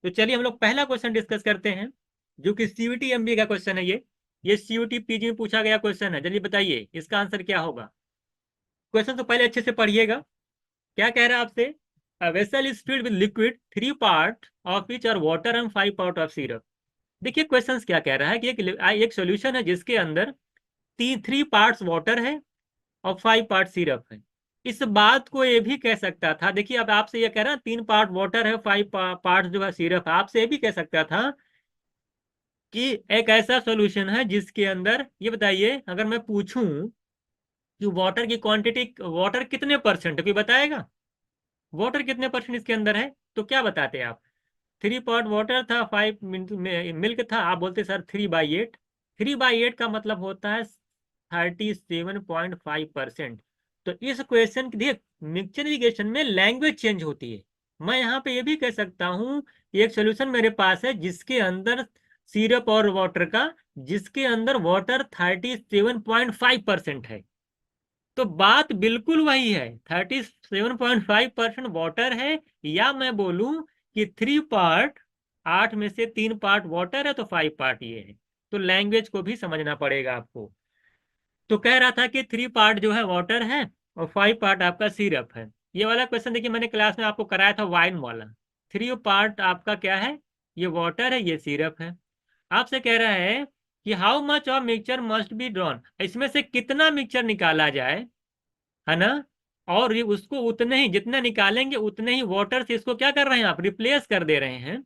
तो चलिए हम लोग पहला क्वेश्चन डिस्कस करते हैं, जो कि सीयूटी एमबीए का क्वेश्चन है। ये सीयूटी पीजी में पूछा गया क्वेश्चन है। चलिए बताइए इसका आंसर क्या होगा। क्वेश्चन तो पहले अच्छे से पढ़िएगा। क्या कह रहा है आपसे? A vessel is filled with liquid, 3 part of which are water and 5 part of syrup. देखिए क्वेश्चन क्या कह रहा है कि एक सॉल्यूशन है जिसके अंदर 3 पार्ट्स वाटर है और 5 पार्ट सिरप है। इस बात को ये भी कह सकता था, देखिए अब आपसे ये कह रहा है 3 पार्ट वाटर है, 5 पार्ट जो है सिरप है, आपसे ये भी कह सकता था कि एक ऐसा सॉल्यूशन है जिसके अंदर, ये बताइए अगर मैं पूछूं कि वाटर की क्वांटिटी, वाटर कितने परसेंट कोई बताएगा? वाटर कितने परसेंट इसके अंदर है, तो क्या बताते आप? 3 पार्ट वाटर था, 5 मिल्क था, आप बोलते सर 3/8। 3/8 का मतलब होता है 37.5%। तो इस क्वेश्चन की देखिए, मिक्सचर इरिगेशन में लैंग्वेज चेंज होती है। मैं यहाँ पे ये भी कह सकता हूँ कि एक सोल्यूशन मेरे पास है जिसके अंदर सिरप और वाटर का, जिसके अंदर वाटर 37.5% है। तो बात बिल्कुल वही है, 37.5% वाटर है। या मैं बोलूं कि 3 पार्ट, 8 में से 3 पार्ट वाटर है तो 5 पार्ट ये है। तो लैंग्वेज को भी समझना पड़ेगा आपको। तो कह रहा था कि 3 पार्ट जो है वाटर है और 5 पार्ट आपका सिरप है। ये वाला क्वेश्चन देखिए मैंने क्लास में आपको कराया था वाइन वाला। 3 पार्ट आपका क्या है? ये वाटर है, ये सिरप है। आपसे कह रहा है कि how much of mixture must be drawn, इसमें से कितना मिक्सचर निकाला जाए, है ना। और ये उसको उतने ही, जितना निकालेंगे उतने ही वाटर से इसको क्या कर रहे हैं आप, रिप्लेस कर दे रहे हैं।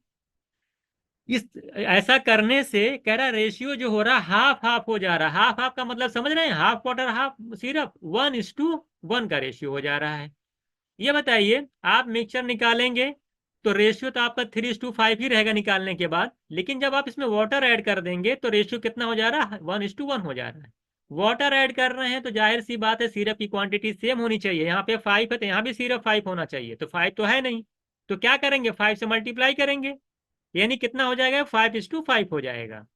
इस ऐसा करने से कह रहा रेशियो जो हो रहा हाफ हाफ हो जा रहा। हाफ हाफ का मतलब समझ रहे हैं, हाफ वाटर हाफ सिरप, 1:1 का रेशियो हो जा रहा है। ये बताइए आप मिक्सचर निकालेंगे तो रेशियो तो आपका 3:5 ही रहेगा निकालने के बाद, लेकिन जब आप इसमें वाटर ऐड कर देंगे तो रेशियो कितना हो जा रहा है? 1:1 हो जा रहा है। वाटर ऐड कर रहे हैं तो जाहिर सी बात है सिरप की क्वांटिटी सेम होनी चाहिए। यहाँ पे 5 है तो यहाँ भी सिरप 5 होना चाहिए, तो 5 तो है नहीं। तो क्या करेंगे, 5 से मल्टीप्लाई करेंगे, यानी कितना हो जाएगा? 5:5 हो जाएगा।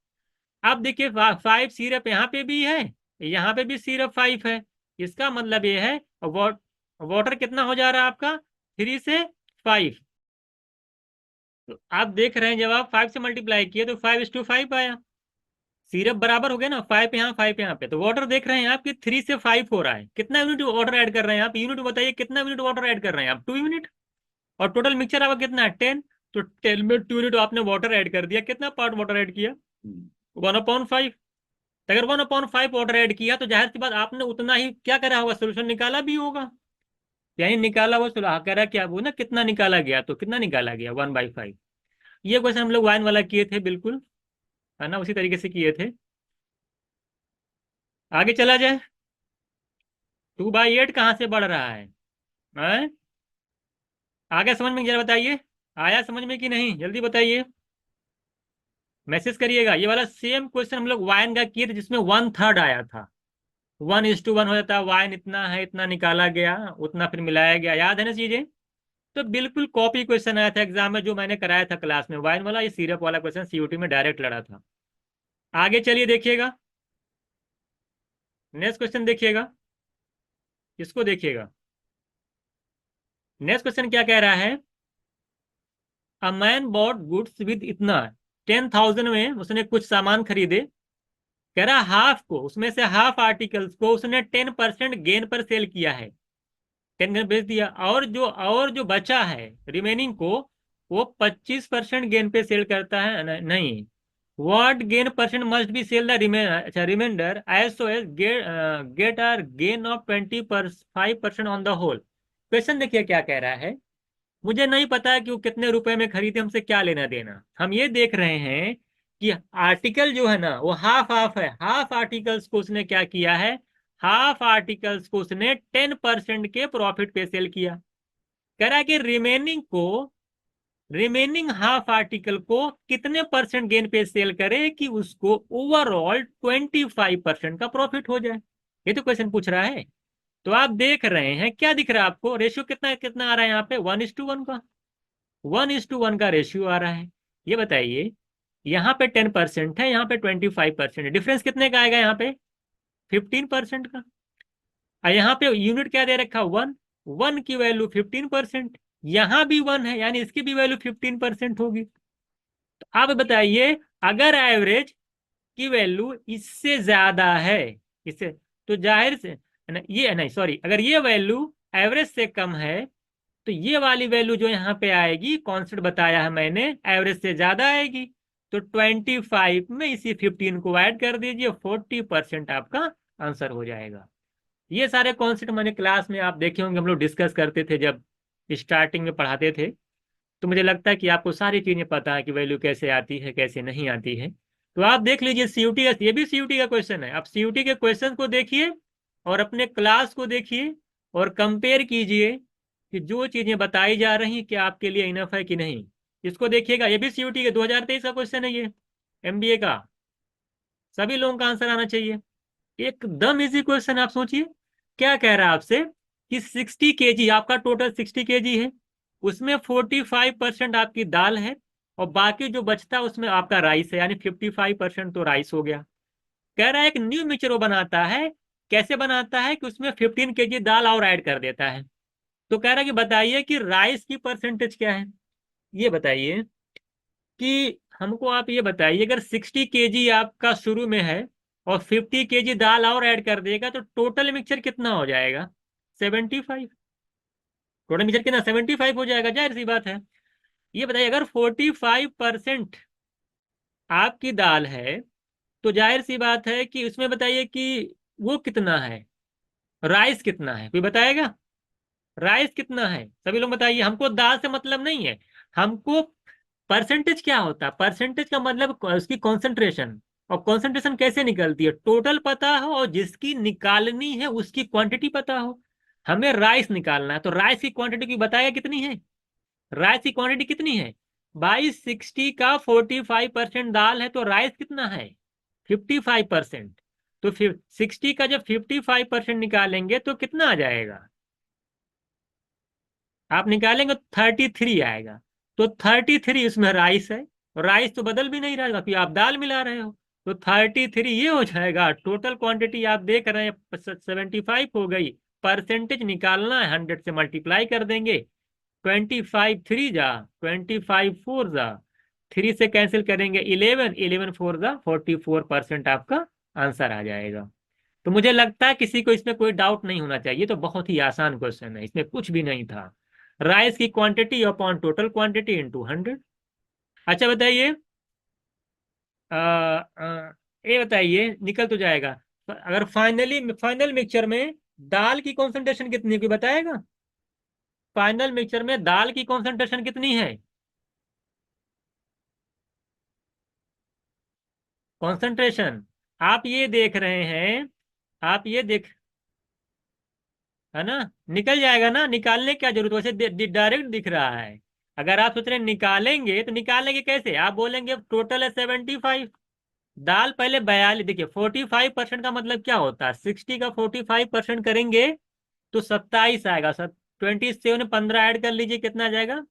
अब देखिए 5 सिरप यहाँ पे भी है, यहाँ पे भी सिरप 5 है। इसका मतलब ये है वाटर कितना हो जा रहा है आपका? 3 से 5। तो आप देख रहे हैं जब आप 5 से मल्टीप्लाई किए तो 5:5 आया। सिरप बराबर हो गया ना, 5 यहाँ 5 यहाँ पे। तो वाटर देख रहे हैं आप कि 3 से 5 हो रहा है। कितना यूनिट वाटर ऐड कर रहे हैं आप? यूनिट बताइए, कितना यूनिट वाटर ऐड कर रहे हैं आप? 2 यूनिट। और टोटल मिक्सचर आपका कितना है? 10। तो 10 में 2 यूनिट आपने वाटर ऐड कर दिया। कितना पार्ट वाटर ऐड किया? 1/5। तो अगर 1/5 वाटर ऐड किया तो जाहिर सी बात आपने उतना ही क्या करा होगा, सोल्यूशन निकाला भी होगा। यानी निकाला वो सुलह करा क्या, वो ना कितना निकाला गया, तो कितना निकाला गया? 1/5। ये क्वेश्चन हम लोग वाइन वाला किए थे बिल्कुल, है ना, उसी तरीके से किए थे। आगे चला जाए। 2/8 कहाँ से बढ़ रहा है? हैं? आगे समझ में, जरा बताइए, आया समझ में कि नहीं, जल्दी बताइए, मैसेज करिएगा। ये वाला सेम क्वेश्चन हम लोग वाइन का किए थे जिसमें 1/3 आया था। 1:1 हो जाता है, वाइन इतना है, इतना निकाला गया, उतना फिर मिलाया गया, याद है ना चीजें। तो बिल्कुल कॉपी क्वेश्चन आया था एग्जाम में, जो मैंने कराया था क्लास में वाइन वाला। ये सिरप वाला क्वेश्चन सीयूटी में डायरेक्ट लड़ा था। आगे चलिए देखिएगा, नेक्स्ट क्वेश्चन देखिएगा, इसको देखिएगा। नेक्स्ट क्वेश्चन क्या कह रहा है? A man bought goods with इतना, 10,000 में उसने कुछ सामान खरीदे। कह रहा हाफ को, उसमें से हाफ आर्टिकल्स को उसने 10% गेन पर सेल किया है, 10 बेच दिया। और जो बचा है रिमेनिंग को, वो 25% गेन पे सेल करता है। नहीं, what gain percent must be sell the remainder as so as get are gain of 25% on the whole. Question देखिए क्या कह रहा है। मुझे नहीं पता कि वो कितने रुपए में खरीदे, हमसे क्या लेना देना। हम ये देख रहे हैं कि आर्टिकल जो है ना वो हाफ हाफ है। हाफ आर्टिकल्स को उसने क्या किया है? हाफ आर्टिकल्स को उसने 10% के प्रॉफिट पे सेल किया। कह रहा है कि रिमेनिंग हाफ आर्टिकल को कितने परसेंट गेन पे सेल करे कि उसको ओवरऑल 25% का प्रॉफिट हो जाए। ये तो क्वेश्चन पूछ रहा है। तो आप देख रहे हैं क्या दिख रहा है आपको, रेशियो कितना कितना आ रहा है यहाँ पे? 1:1 का, 1:1 का रेशियो आ रहा है। ये बताइए, यहाँ पे 10% है, यहाँ पे 25% है, डिफरेंस कितने का आएगा यहाँ पे? 15% का। और यहाँ पे यूनिट क्या दे रखा? 1। 1 की वैल्यू 15%, यहाँ भी 1 है, यानी इसकी भी वैल्यू 15% होगी। तो आप बताइए, अगर एवरेज की वैल्यू इससे ज्यादा है, इससे, तो जाहिर से ये नहीं, सॉरी, अगर ये वैल्यू एवरेज से कम है तो ये वाली वैल्यू जो यहाँ पे आएगी, कांस्टेंट बताया है मैंने, एवरेज से ज्यादा आएगी। तो 25 में इसी 15 को ऐड कर दीजिए, 40% आपका आंसर हो जाएगा। ये सारे कॉन्सेप्ट मैंने क्लास में आप देखे होंगे, हम लोग डिस्कस करते थे जब स्टार्टिंग में पढ़ाते थे। तो मुझे लगता है कि आपको सारी चीजें पता है कि वैल्यू कैसे आती है कैसे नहीं आती है। तो आप देख लीजिए सीयूटी का, ये भी सीयूटी का क्वेश्चन है। आप सीयूटी के क्वेश्चन को देखिए और अपने क्लास को देखिए और कंपेयर कीजिए कि जो चीजें बताई जा रही क्या आपके लिए इनफ है कि नहीं। इसको देखिएगा, ये भी सीयूटी के 2023 का क्वेश्चन है ये, एमबीए का। सभी लोगों का आंसर आना चाहिए, एकदम इजी क्वेश्चन। आप सोचिए क्या कह रहा है आपसे कि 60 kg, आपका टोटल 60 kg है, उसमें 45% आपकी दाल है और बाकी जो बचता है उसमें आपका राइस है, यानी 55% तो राइस हो गया। कह रहा है एक न्यू मिक्सचर वो बनाता है, कैसे बनाता है कि उसमें 15 kg दाल और ऐड कर देता है। तो कह रहा है कि बताइए कि राइस की परसेंटेज क्या है। ये बताइए कि हमको आप ये बताइए, अगर 60 kg आपका शुरू में है और 50 kg दाल और ऐड कर देगा तो टोटल मिक्सचर कितना हो जाएगा? 75। टोटल मिक्सचर कितना? 75 हो जाएगा, जाहिर सी बात है। ये बताइए अगर 45% आपकी दाल है तो जाहिर सी बात है कि उसमें बताइए कि वो कितना है, राइस कितना है, कोई बताएगा? राइस कितना है? सभी लोग बताइए, हमको दाल से मतलब नहीं है, हमको परसेंटेज क्या होता है। परसेंटेज का मतलब उसकी कॉन्सेंट्रेशन, और कॉन्सेंट्रेशन कैसे निकलती है, टोटल पता हो और जिसकी निकालनी है उसकी क्वांटिटी पता हो। हमें राइस निकालना है तो राइस की क्वांटिटी की बताया कितनी है, राइस की क्वांटिटी कितनी है भाई? 60 का 45% दाल है तो राइस कितना है? 55%। तो फिर 60 का जब 55% निकालेंगे तो कितना आ जाएगा? आप निकालेंगे तो 33 आएगा। तो 33 इसमें राइस है, राइस तो बदल भी नहीं रहा क्योंकि आप दाल मिला रहे हो। तो 33 ये हो जाएगा, टोटल क्वांटिटी आप देख रहे हैं 75 हो गई। परसेंटेज निकालना है, 100 से मल्टीप्लाई कर देंगे। 25 3 जा 25 4 जा, 3 से कैंसिल करेंगे 11, 11 4 जा 44% आपका आंसर आ जाएगा। तो मुझे लगता है किसी को इसमें कोई डाउट नहीं होना चाहिए, तो बहुत ही आसान क्वेश्चन है, इसमें कुछ भी नहीं था। राइस की quantity upon total quantity into 100। अच्छा बताइए, ये बताइए, निकल तो जाएगा। अगर फाइनल मिक्सचर में दाल की कॉन्सेंट्रेशन कितनी है, कोई बताएगा? फाइनल मिक्सचर में दाल की कॉन्सेंट्रेशन कितनी है? कॉन्सेंट्रेशन आप ये देख रहे हैं, आप ये देख, है ना, निकल जाएगा ना, निकालने की क्या जरूरत, वैसे डायरेक्ट दिख रहा है। अगर आप सोच रहे हैं निकालेंगे तो निकालेंगे कैसे, आप बोलेंगे टोटल है 75, दाल पहले 42, देखिए 45% का मतलब क्या होता है, 60 का 45% करेंगे तो 27 आएगा। 27 15 ऐड कर लीजिए, कितना आ जाएगा?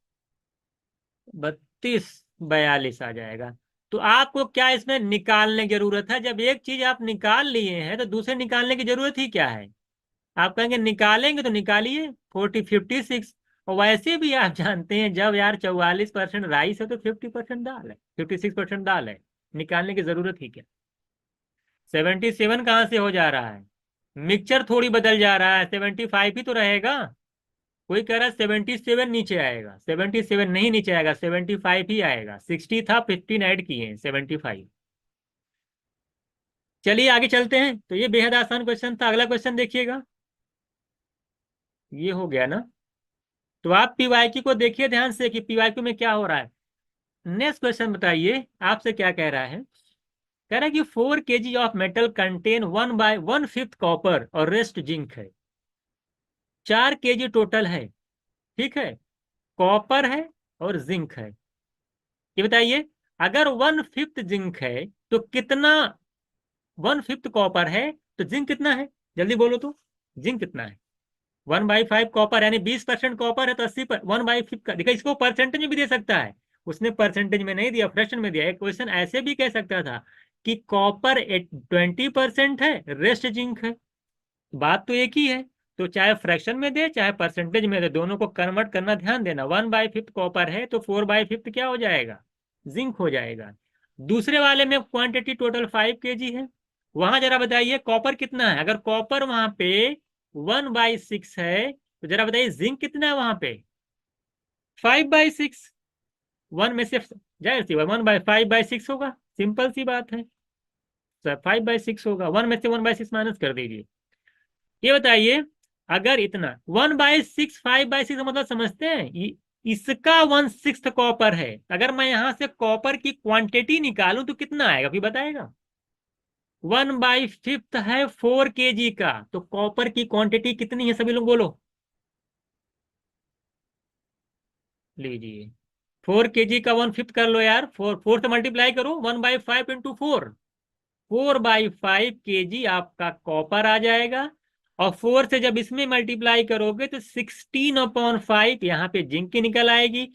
32, 42 आ जाएगा। तो आपको क्या इसमें निकालने की जरूरत है? जब एक चीज आप निकाल लिए हैं तो दूसरे निकालने की जरूरत ही क्या है? आप कहेंगे निकालेंगे तो निकालिए 56। और वैसे भी आप जानते हैं जब यार 44% राइस है तो 50% दाल है, 56% दाल है, निकालने की जरूरत ही क्या? 77 कहाँ से हो जा रहा है? मिक्सचर थोड़ी बदल जा रहा है, 75 ही तो रहेगा। कोई कह रहा है 77 नीचे आएगा, 77 नहीं नीचे आएगा, 75 ही आएगा। 60 था, 15 ऐड किए, 75। चलिए आगे चलते हैं। तो ये बेहद आसान क्वेश्चन था। अगला क्वेश्चन देखिएगा, ये हो गया ना। तो आप पीवाईक्यू को देखिए ध्यान से कि पीवाईक्यू में क्या हो रहा है। नेक्स्ट क्वेश्चन बताइए आपसे क्या कह रहा है। कह रहा है कि 4 kg of metal contain 1/1/5 copper और रेस्ट जिंक है। 4 kg टोटल है, ठीक है, कॉपर है और जिंक है। ये बताइए, अगर 1/5 जिंक है तो कितना, 1/5 कॉपर है तो जिंक कितना है? जल्दी बोलो तो, जिंक कितना है? 1/5 कॉपर यानी 20% कॉपर है तो 80 पर 1/5 का, देखा इसको परसेंटेज में भी दे सकता है। उसने परसेंटेज में नहीं दिया, फ्रैक्शन में दिया। एक क्वेश्चन ऐसे भी कह सकता था कि कॉपर 20% है, रेस्ट जिंक है। बात तो एक ही है। तो चाहे फ्रैक्शन में दे चाहे परसेंटेज में दे, दोनों को कन्वर्ट करना ध्यान देना। 1/5 कॉपर है तो 4/5 क्या हो जाएगा? जिंक हो जाएगा। दूसरे वाले में क्वांटिटी टोटल 5 kg है। वहां जरा बताइए कॉपर कितना है। अगर कॉपर वहां पे 1/6 है तो जरा बताइए जिंक कितना है वहां पे। 5/6। वन में से जाहिर सी 1/5/6 होगा, सिंपल सी बात है। 5/6 होगा, 1 में से 1/6 माइनस कर दीजिए। ये बताइए अगर इतना 1/6 5/6 मतलब समझते हैं इसका 1/6 कॉपर है। अगर मैं यहां से कॉपर की क्वांटिटी निकालूं तो कितना आएगा फिर बताएगा। 1/5 है 4 kg का, तो कॉपर की क्वांटिटी कितनी है सभी लोग बोलो। लीजिए 4 kg का 1/5 कर लो यार, 4 से मल्टीप्लाई करो, 1/5 × 4। 4/5 kg आपका कॉपर आ जाएगा। और 4 से जब इसमें मल्टीप्लाई करोगे तो 16/5 यहाँ पे जिंक की निकल आएगी।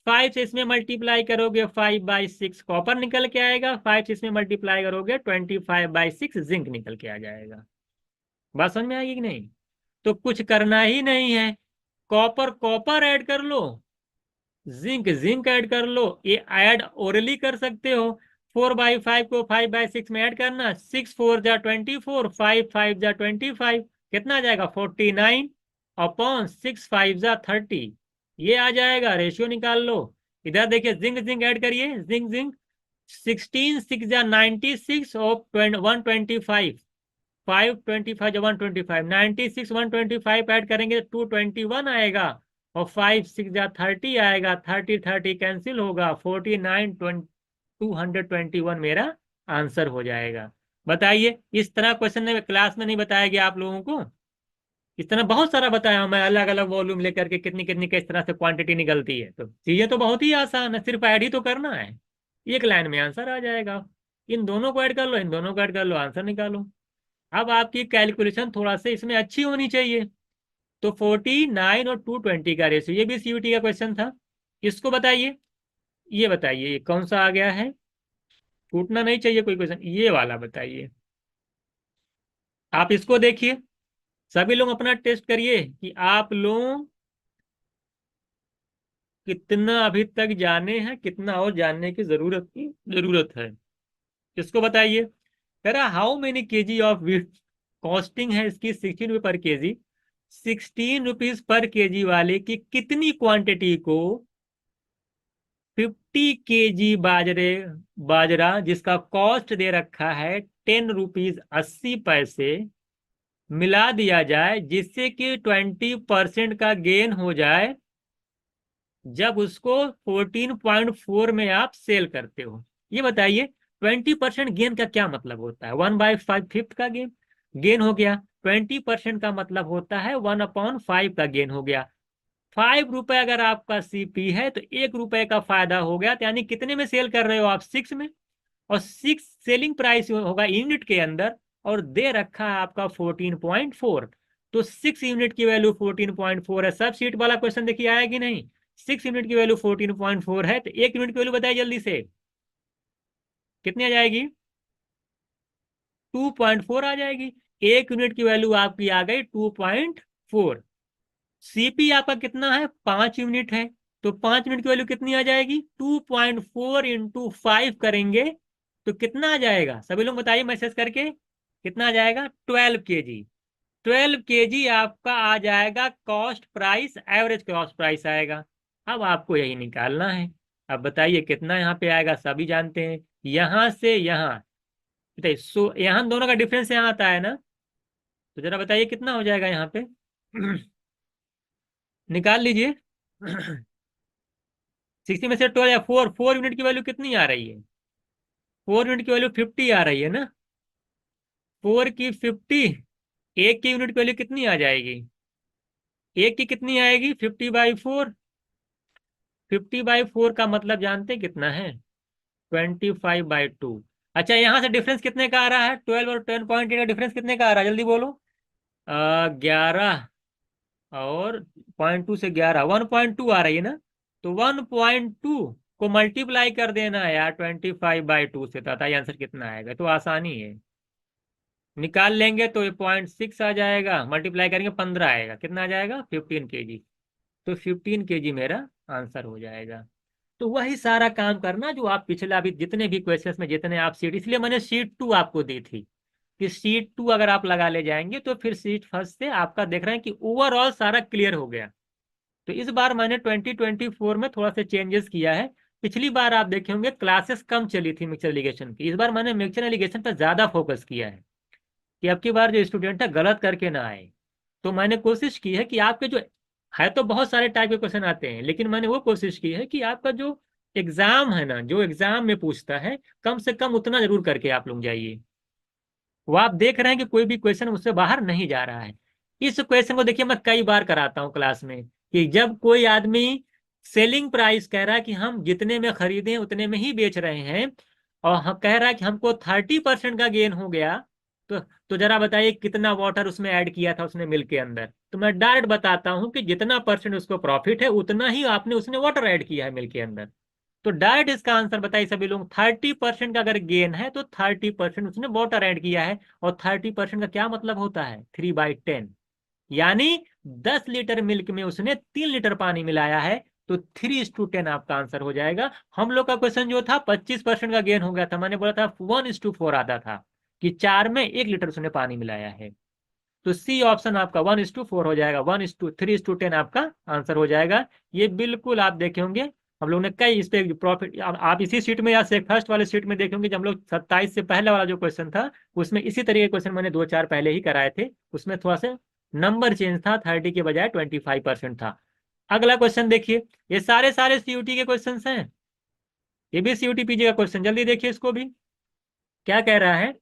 5 से इसमें मल्टीप्लाई करोगे 5/6 कॉपर निकल के आएगा। 5 से इसमें मल्टीप्लाई करोगे 25/6 जिंक निकल के आ जाएगा। बात समझ में आएगी कि नहीं। तो कुछ करना ही नहीं है, कॉपर कॉपर ऐड कर लो, जिंक जिंक ऐड कर लो। ये ऐड ओरली कर सकते हो। 4/5 को 5/6 में ऐड करना, 6 4 × 24, 5 5 × 25 कितना आ जाएगा 49/6 5 30। ये आ जाएगा, रेशियो निकाल लो। इधर देखिए जिंक जिंक ऐड करिए, जिंक जिंक 16 6 96 और 125, 5 25 × 125, 96 125 ऐड करेंगे तो 221 आएगा। और 5 6 30 आएगा, 30 30 कैंसिल होगा, 221 मेरा आंसर हो जाएगा। बताइए इस तरह क्वेश्चन ने क्लास में नहीं बताया गया आप लोगों को। इस तरह बहुत सारा बताया हूं मैं, अलग अलग वॉल्यूम लेकर के कितनी कितनी किस तरह से क्वांटिटी निकलती है। तो चीजें तो बहुत ही आसान है, सिर्फ ऐड ही तो करना है, एक लाइन में आंसर आ जाएगा। इन दोनों को ऐड कर लो, इन दोनों को ऐड कर लो, आंसर निकालो। अब आपकी कैलकुलेशन थोड़ा सा इसमें अच्छी होनी चाहिए। तो 49 और 220 का रेशियो, ये भी सीयूटी का क्वेश्चन था। इसको बताइए, ये बताइए ये कौन सा आ गया है। टूटना नहीं चाहिए कोई क्वेश्चन, ये वाला बताइए। आप इसको देखिए, सभी लोग अपना टेस्ट करिए कि आप लोग कितना अभी तक जाने हैं, कितना और जानने की जरूरत है। इसको बताइए। कह रहा how many KG of wheat costing है इसकी 16 रुपये पर केजी। 16 रुपीज पर केजी वाले की कितनी क्वांटिटी को 50 kg बाजरा जिसका कॉस्ट दे रखा है 10 रुपीज 80 पैसे मिला दिया जाए जिससे कि 20% का गेन हो जाए जब उसको 14.4 में आप सेल करते हो। ये बताइए 20% गेन का क्या मतलब होता है। 1/5 का गेन हो गया। 20% का मतलब होता है 1/5 का गेन हो गया। 5 रुपए अगर आपका सीपी है तो 1 रुपए का फायदा हो गया, तो यानी कितने में सेल कर रहे हो आप 6 में। और 6 सेलिंग प्राइस होगा यूनिट के अंदर, और दे रखा है आपका 14.4। तो 6 यूनिट की वैल्यू 14.4 है। सब सीट वाला क्वेश्चन देखिए आया कि नहीं। 6 यूनिट की वैल्यू 14.4 है, तो 1 यूनिट की वैल्यू बताइए जल्दी से कितनी आ जाएगी। 2.4 आ जाएगी। 1 यूनिट की वैल्यू आपकी आ गई 2.4। सीपी आपका कितना है 5 यूनिट है, तो 5 यूनिट की वैल्यू कितनी आ जाएगी 2.4 × 5 करेंगे तो कितना आ जाएगा सभी लोग बताइए मैसेज करके। कितना आ जाएगा 12 kg। 12 kg आपका आ जाएगा cost price, average cost price आएगा। अब आपको यही निकालना है। अब बताइए कितना यहाँ पे आएगा, सभी जानते हैं यहां से यहां। बताइए यहाँ दोनों का डिफरेंस यहाँ आता है ना, तो जरा बताइए कितना हो जाएगा यहाँ पे। निकाल लीजिए। 60 में से 12 या 4 यूनिट की वैल्यू कितनी आ रही है। 4 यूनिट की वैल्यू 50 आ रही है ना। 4 की 50, एक की यूनिट की वैल्यू कितनी आ जाएगी। एक की कितनी आएगी 50/4। 50/4 का मतलब जानते हैं कितना है 25/2। अच्छा यहां से डिफरेंस कितने का आ रहा है 12 और 10.8 का डिफरेंस कितने का आ रहा है जल्दी बोलो। 11 और 0.2 से 11, 1.2 आ रही है ना। तो 1.2 को मल्टीप्लाई कर देना है यार 25/2 से, तो बताइए आंसर कितना आएगा। तो आसानी है, निकाल लेंगे तो ये 0.6 आ जाएगा, मल्टीप्लाई करेंगे 15 आएगा, कितना आ जाएगा 15 kg। तो 15 kg मेरा आंसर हो जाएगा। तो वही सारा काम करना जो आप पिछला भी जितने भी क्वेश्चंस में जितने आप सीट, इसलिए मैंने शीट 2 आपको दी थी कि शीट 2 अगर आप लगा ले जाएंगे तो फिर शीट फर्स्ट से आपका देख रहे हैं कि ओवरऑल सारा क्लियर हो गया। तो इस बार मैंने 2024 में थोड़ा सा चेंजेस किया है। पिछली बार आप देखे होंगे क्लासेस कम चली थी मिक्सचर एलिगेशन की, इस बार मैंने मिक्सचर एलिगेशन पर ज्यादा फोकस किया है कि अब की बार जो स्टूडेंट है गलत करके ना आए। तो मैंने कोशिश की है कि आपके जो है, तो बहुत सारे टाइप के क्वेश्चन आते हैं, लेकिन मैंने वो कोशिश की है कि आपका जो एग्जाम है ना, जो एग्जाम में पूछता है, कम से कम उतना जरूर करके आप लोग जाइए। वो आप देख रहे हैं कि कोई भी क्वेश्चन उससे बाहर नहीं जा रहा है। इस क्वेश्चन को देखिए मैं कई बार कराता हूँ क्लास में कि जब कोई आदमी सेलिंग प्राइस कह रहा है कि हम जितने में खरीदे उतने में ही बेच रहे हैं, और हम कह रहा है कि हमको 30% का गेन हो गया, तो तो जरा बताइए कितना वाटर उसमें ऐड किया था उसने मिल्क के अंदर। तो मैं डायरेक्ट बताता हूं कि जितना परसेंट उसको प्रॉफिट है उतना ही आपने उसने वाटर ऐड किया है मिल्क के अंदर। तो डायरेक्ट इसका आंसर बताइए सभी लोग, 30% का अगर गेन है तो 30% उसने वाटर ऐड किया है। और 30% का क्या मतलब होता है, 3/10, यानी 10 लीटर मिल्क में उसने 3 लीटर पानी मिलाया है। तो 3:10 आपका आंसर हो जाएगा। हम लोग का क्वेश्चन जो था 25% का गेन हो गया था, मैंने बोला था 1:4 आता था कि 4 में 1 लीटर उसने पानी मिलाया है। तो सी ऑप्शन आपका 1:4 हो जाएगा, 3:10 आपका आंसर हो जाएगा। ये बिल्कुल आप देखे होंगे हम लोग ने कई इस पे प्रॉफिट, आप इसी सीट में या फर्स्ट वाले सीट में देखेंगे जब हम लोग 27 से पहले वाला जो क्वेश्चन था उसमें इसी तरीके के क्वेश्चन मैंने 2-4 पहले ही कराए थे। उसमें थोड़ा सा नंबर चेंज था, 30 के बजाय 25% था। अगला क्वेश्चन देखिए, ये सारे सारे सीयूटी के क्वेश्चन हैं, ये भी सीयूटी पीजी का क्वेश्चन, जल्दी देखिए इसको भी। क्या कह रहा है,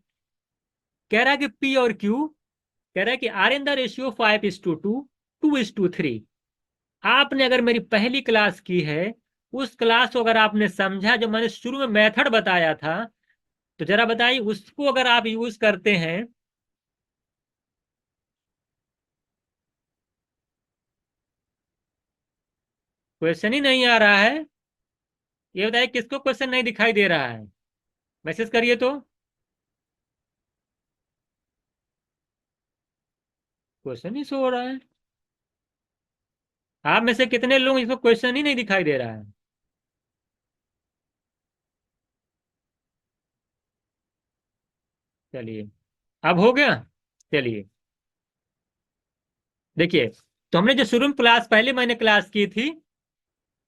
कह रहा है कि पी और क्यू, कह रहा है कि आर इन द रेशियो 5:2, 2:3। आपने अगर मेरी पहली क्लास की है, उस क्लास को अगर आपने समझा, जो मैंने शुरू में मेथड बताया था, तो जरा बताइए उसको अगर आप यूज करते हैं। क्वेश्चन ही नहीं आ रहा है, ये बताइए किसको क्वेश्चन नहीं दिखाई दे रहा है, मैसेज करिए तो। क्वेश्चन ही शो हो रहा है। आप में से कितने लोग इसको क्वेश्चन ही नहीं दिखाई दे रहा है। चलिए, अब हो गया। चलिए देखिए, तो हमने जो शुरू में क्लास पहले मैंने क्लास की थी,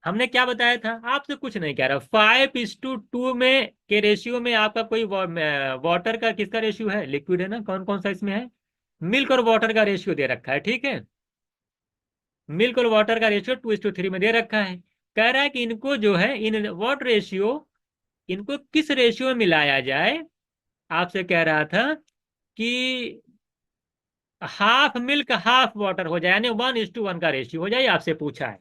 हमने क्या बताया था, आपसे कुछ नहीं कह रहा, 5:2 में के रेशियो में आपका कोई वाटर का किसका रेशियो है, लिक्विड है ना, कौन कौन सा इसमें है, मिल्क और वाटर का रेशियो दे रखा है, ठीक है। मिल्क और वाटर का रेशियो 2:3 में दे रखा है। कह रहा है कि इनको जो है, इन वाट रेशियो, इनको किस रेशियो में मिलाया जाए। आपसे कह रहा था कि हाफ मिल्क हाफ वाटर हो जाए, यानी 1:1 का रेशियो हो जाए, आपसे पूछा है।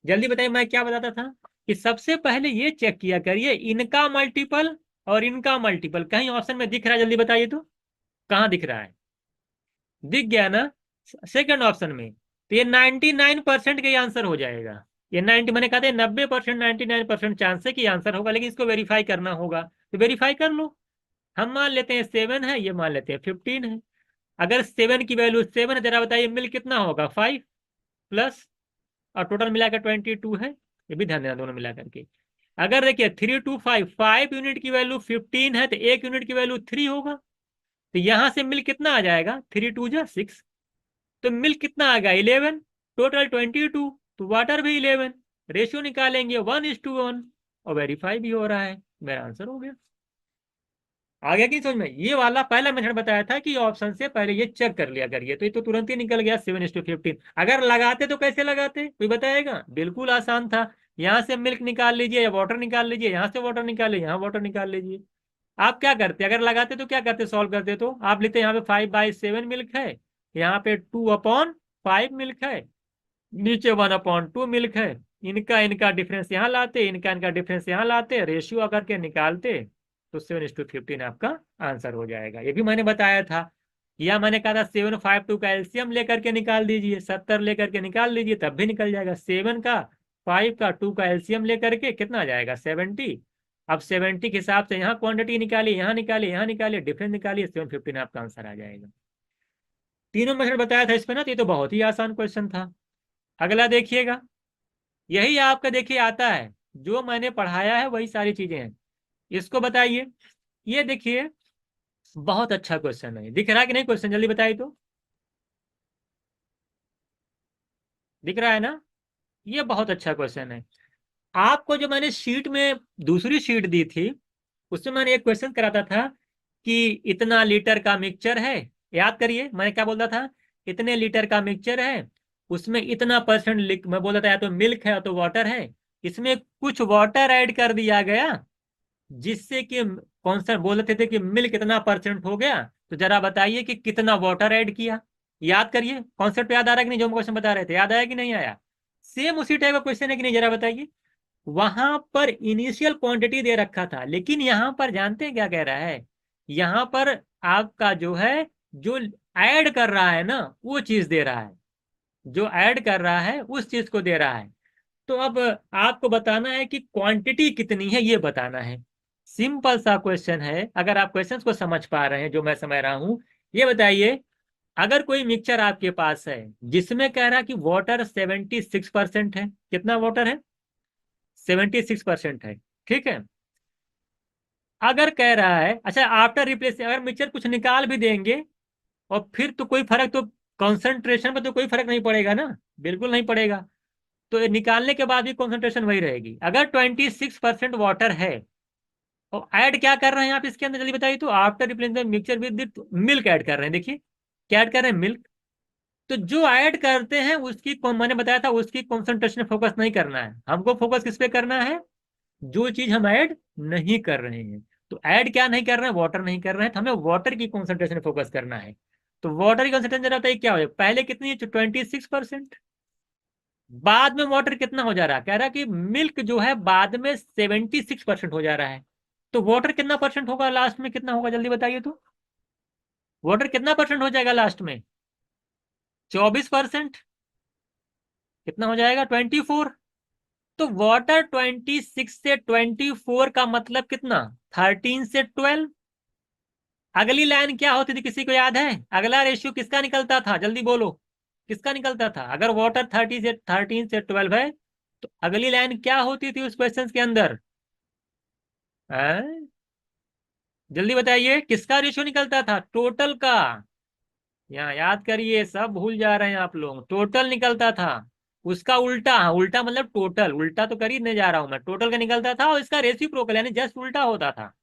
जल्दी बताइए मैं क्या बताता था कि सबसे पहले ये चेक किया करिए इनका मल्टीपल और इनका मल्टीपल कहीं ऑप्शन में दिख रहा है, जल्दी बताइए तो, कहाँ दिख रहा है, दिख गया ना, सेकंड ऑप्शन में। तो ये 99% का ही आंसर हो जाएगा। ये 90 मैंने कहा था 90%, 99% चांस है कि आंसर होगा, लेकिन इसको वेरीफाई करना होगा, तो वेरीफाई कर लो। हम मान लेते हैं 7 है, ये मान लेते हैं 15 है। अगर 7 की वैल्यू 7 है, जरा बताइए मिल कितना होगा, 5 प्लस, और टोटल मिलाकर 22 है। ये भी ध्यान देना दोनों मिला करके। अगर देखिए 3 2 5, 5 यूनिट की वैल्यू 15 है तो 1 यूनिट की वैल्यू 3 होगा। तो यहां से मिल कितना आ जाएगा, 3 2 जा 6, तो मिल कितना आ गया 11, टोटल 22, तो वाटर भी 11। रेशियो निकालेंगे 1:1, और वेरीफाई भी हो रहा है, मेरा आंसर हो गया। आ गया कि समझ में, ये वाला पहला मेथड बताया था कि ऑप्शन से पहले ये चेक कर लिया करिए, तो ये तो तुरंत ही निकल गया 7:15। अगर लगाते तो कैसे लगाते, कोई बताएगा, बिल्कुल आसान था। यहाँ से मिल्क निकाल लीजिए या वाटर निकाल लीजिए, यहाँ से वाटर निकालिए, यहाँ वाटर निकाल लीजिए। आप क्या करते, अगर लगाते तो क्या करते, सॉल्व करते तो आप लिखते यहाँ पे 5/7 मिल्क है, यहाँ पे 2/5 मिल्क है, नीचे 1/2 मिल्क है। इनका इनका डिफरेंस यहाँ लाते, इनका इनका डिफरेंस यहाँ लाते, रेशियो अगर के निकालते, तो 7:15 आपका आंसर हो जाएगा। ये भी मैंने बताया था, या मैंने कहा था 7 5 2 का एलसीएम लेकर के निकाल दीजिए, 70 लेकर के निकाल दीजिए, तब भी निकल जाएगा। 7 का, 5 का, 2 का एलसीएम लेकर के कितना आ जाएगा, 70। अब 70 के हिसाब से यहाँ क्वांटिटी निकालिए, यहाँ निकालिए, यहाँ निकालिए, डिफरेंस निकालिए, 7:15 आपका आंसर आ जाएगा। तीनों मेथड बताया था इसमें ना, तो ये तो बहुत ही आसान क्वेश्चन था। अगला देखिएगा, यही आपका देखिए आता है जो मैंने पढ़ाया है वही सारी चीजें हैं। इसको बताइए। ये देखिए, बहुत अच्छा क्वेश्चन है। दिख रहा है कि नहीं क्वेश्चन? जल्दी बताइए तो। दिख रहा है ना? ये बहुत अच्छा क्वेश्चन है। आपको जो मैंने शीट में दूसरी शीट दी थी, उसमें मैंने एक क्वेश्चन कराता था कि इतना लीटर का मिक्सचर है। याद करिए मैंने क्या बोलता था? इतने लीटर का मिक्सचर है, उसमें इतना परसेंट मैं बोलता था या तो मिल्क है या तो वाटर है। इसमें कुछ वाटर ऐड कर दिया गया, जिससे कि कॉन्सेप्ट बोलते थे कि मिल्क कितना परसेंट हो गया। तो जरा बताइए कि कितना वाटर ऐड किया। याद करिए, कॉन्सेप्ट याद आ रहा है कि नहीं? जो हम क्वेश्चन बता रहे थे, याद आया कि नहीं आया? सेम उसी टाइप का क्वेश्चन है कि नहीं, जरा बताइए। वहां पर इनिशियल क्वांटिटी दे रखा था, लेकिन यहां पर जानते हैं क्या कह रहा है? यहां पर आपका जो है, जो ऐड कर रहा है ना, वो चीज दे रहा है। जो ऐड कर रहा है उस चीज को दे रहा है। तो अब आपको बताना है कि क्वांटिटी कितनी है, ये बताना है। सिंपल सा क्वेश्चन है, अगर आप क्वेश्चन को समझ पा रहे हैं जो मैं समझ रहा हूं। ये बताइए, अगर कोई मिक्सचर आपके पास है जिसमें कह रहा है कि वाटर 76% है। कितना वाटर है? 76% है। ठीक है। अगर कह रहा है, अच्छा आफ्टर रिप्लेस, अगर मिक्सचर कुछ निकाल भी देंगे और फिर तो कोई फर्क तो, कंसंट्रेशन में तो कोई फर्क नहीं पड़ेगा ना। बिल्कुल नहीं पड़ेगा। तो ये निकालने के बाद भी कंसंट्रेशन वही रहेगी। अगर 26% वाटर है और ऐड क्या कर रहे हैं आप इसके अंदर, जल्दी बताइए तो। After replacement mixture with milk add कर रहे हैं। देखिए क्या ऐड कर रहे हैं? मिल्क। तो जो ऐड करते हैं उसकी मैंने बताया था उसकी कंसंट्रेशन फोकस नहीं करना है हमको। फोकस किस पे करना है? जो चीज हम ऐड नहीं कर रहे हैं। तो ऐड क्या नहीं कर रहे हैं? वाटर नहीं कर रहे हैं, तो हमें वाटर की कंसंट्रेशन फोकस करना है। तो वाटर की कंसंट्रेशन जरा बताइए क्या हो जाए? पहले कितनी है? 26%। बाद में वाटर कितना हो जा रहा है? कह रहा है कि मिल्क जो है बाद में 76% हो जा रहा है। तो वाटर कितना परसेंट होगा लास्ट में? कितना होगा जल्दी बताइए तो। वाटर कितना परसेंट हो जाएगा लास्ट में? 24%। कितना हो जाएगा? 24। तो वाटर 26 से 24 का मतलब कितना? 13 से 12। अगली लाइन क्या होती थी, किसी को याद है? अगला रेशियो किसका निकलता था? जल्दी बोलो। किसका निकलता था? अगर वाटर 13 से 12 है, तो अगली लाइन क्या होती थी उस क्वेश्चन के अंदर? हैं? जल्दी बताइए, किसका रेशियो निकलता था? टोटल का। यहाँ याद करिए, सब भूल जा रहे हैं आप लोग। टोटल निकलता था। उसका उल्टा, हाँ उल्टा मतलब टोटल, उल्टा तो कर ही नहीं जा रहा हूं मैं। टोटल का निकलता था और इसका रेसिप्रोकल यानी जस्ट उल्टा होता था।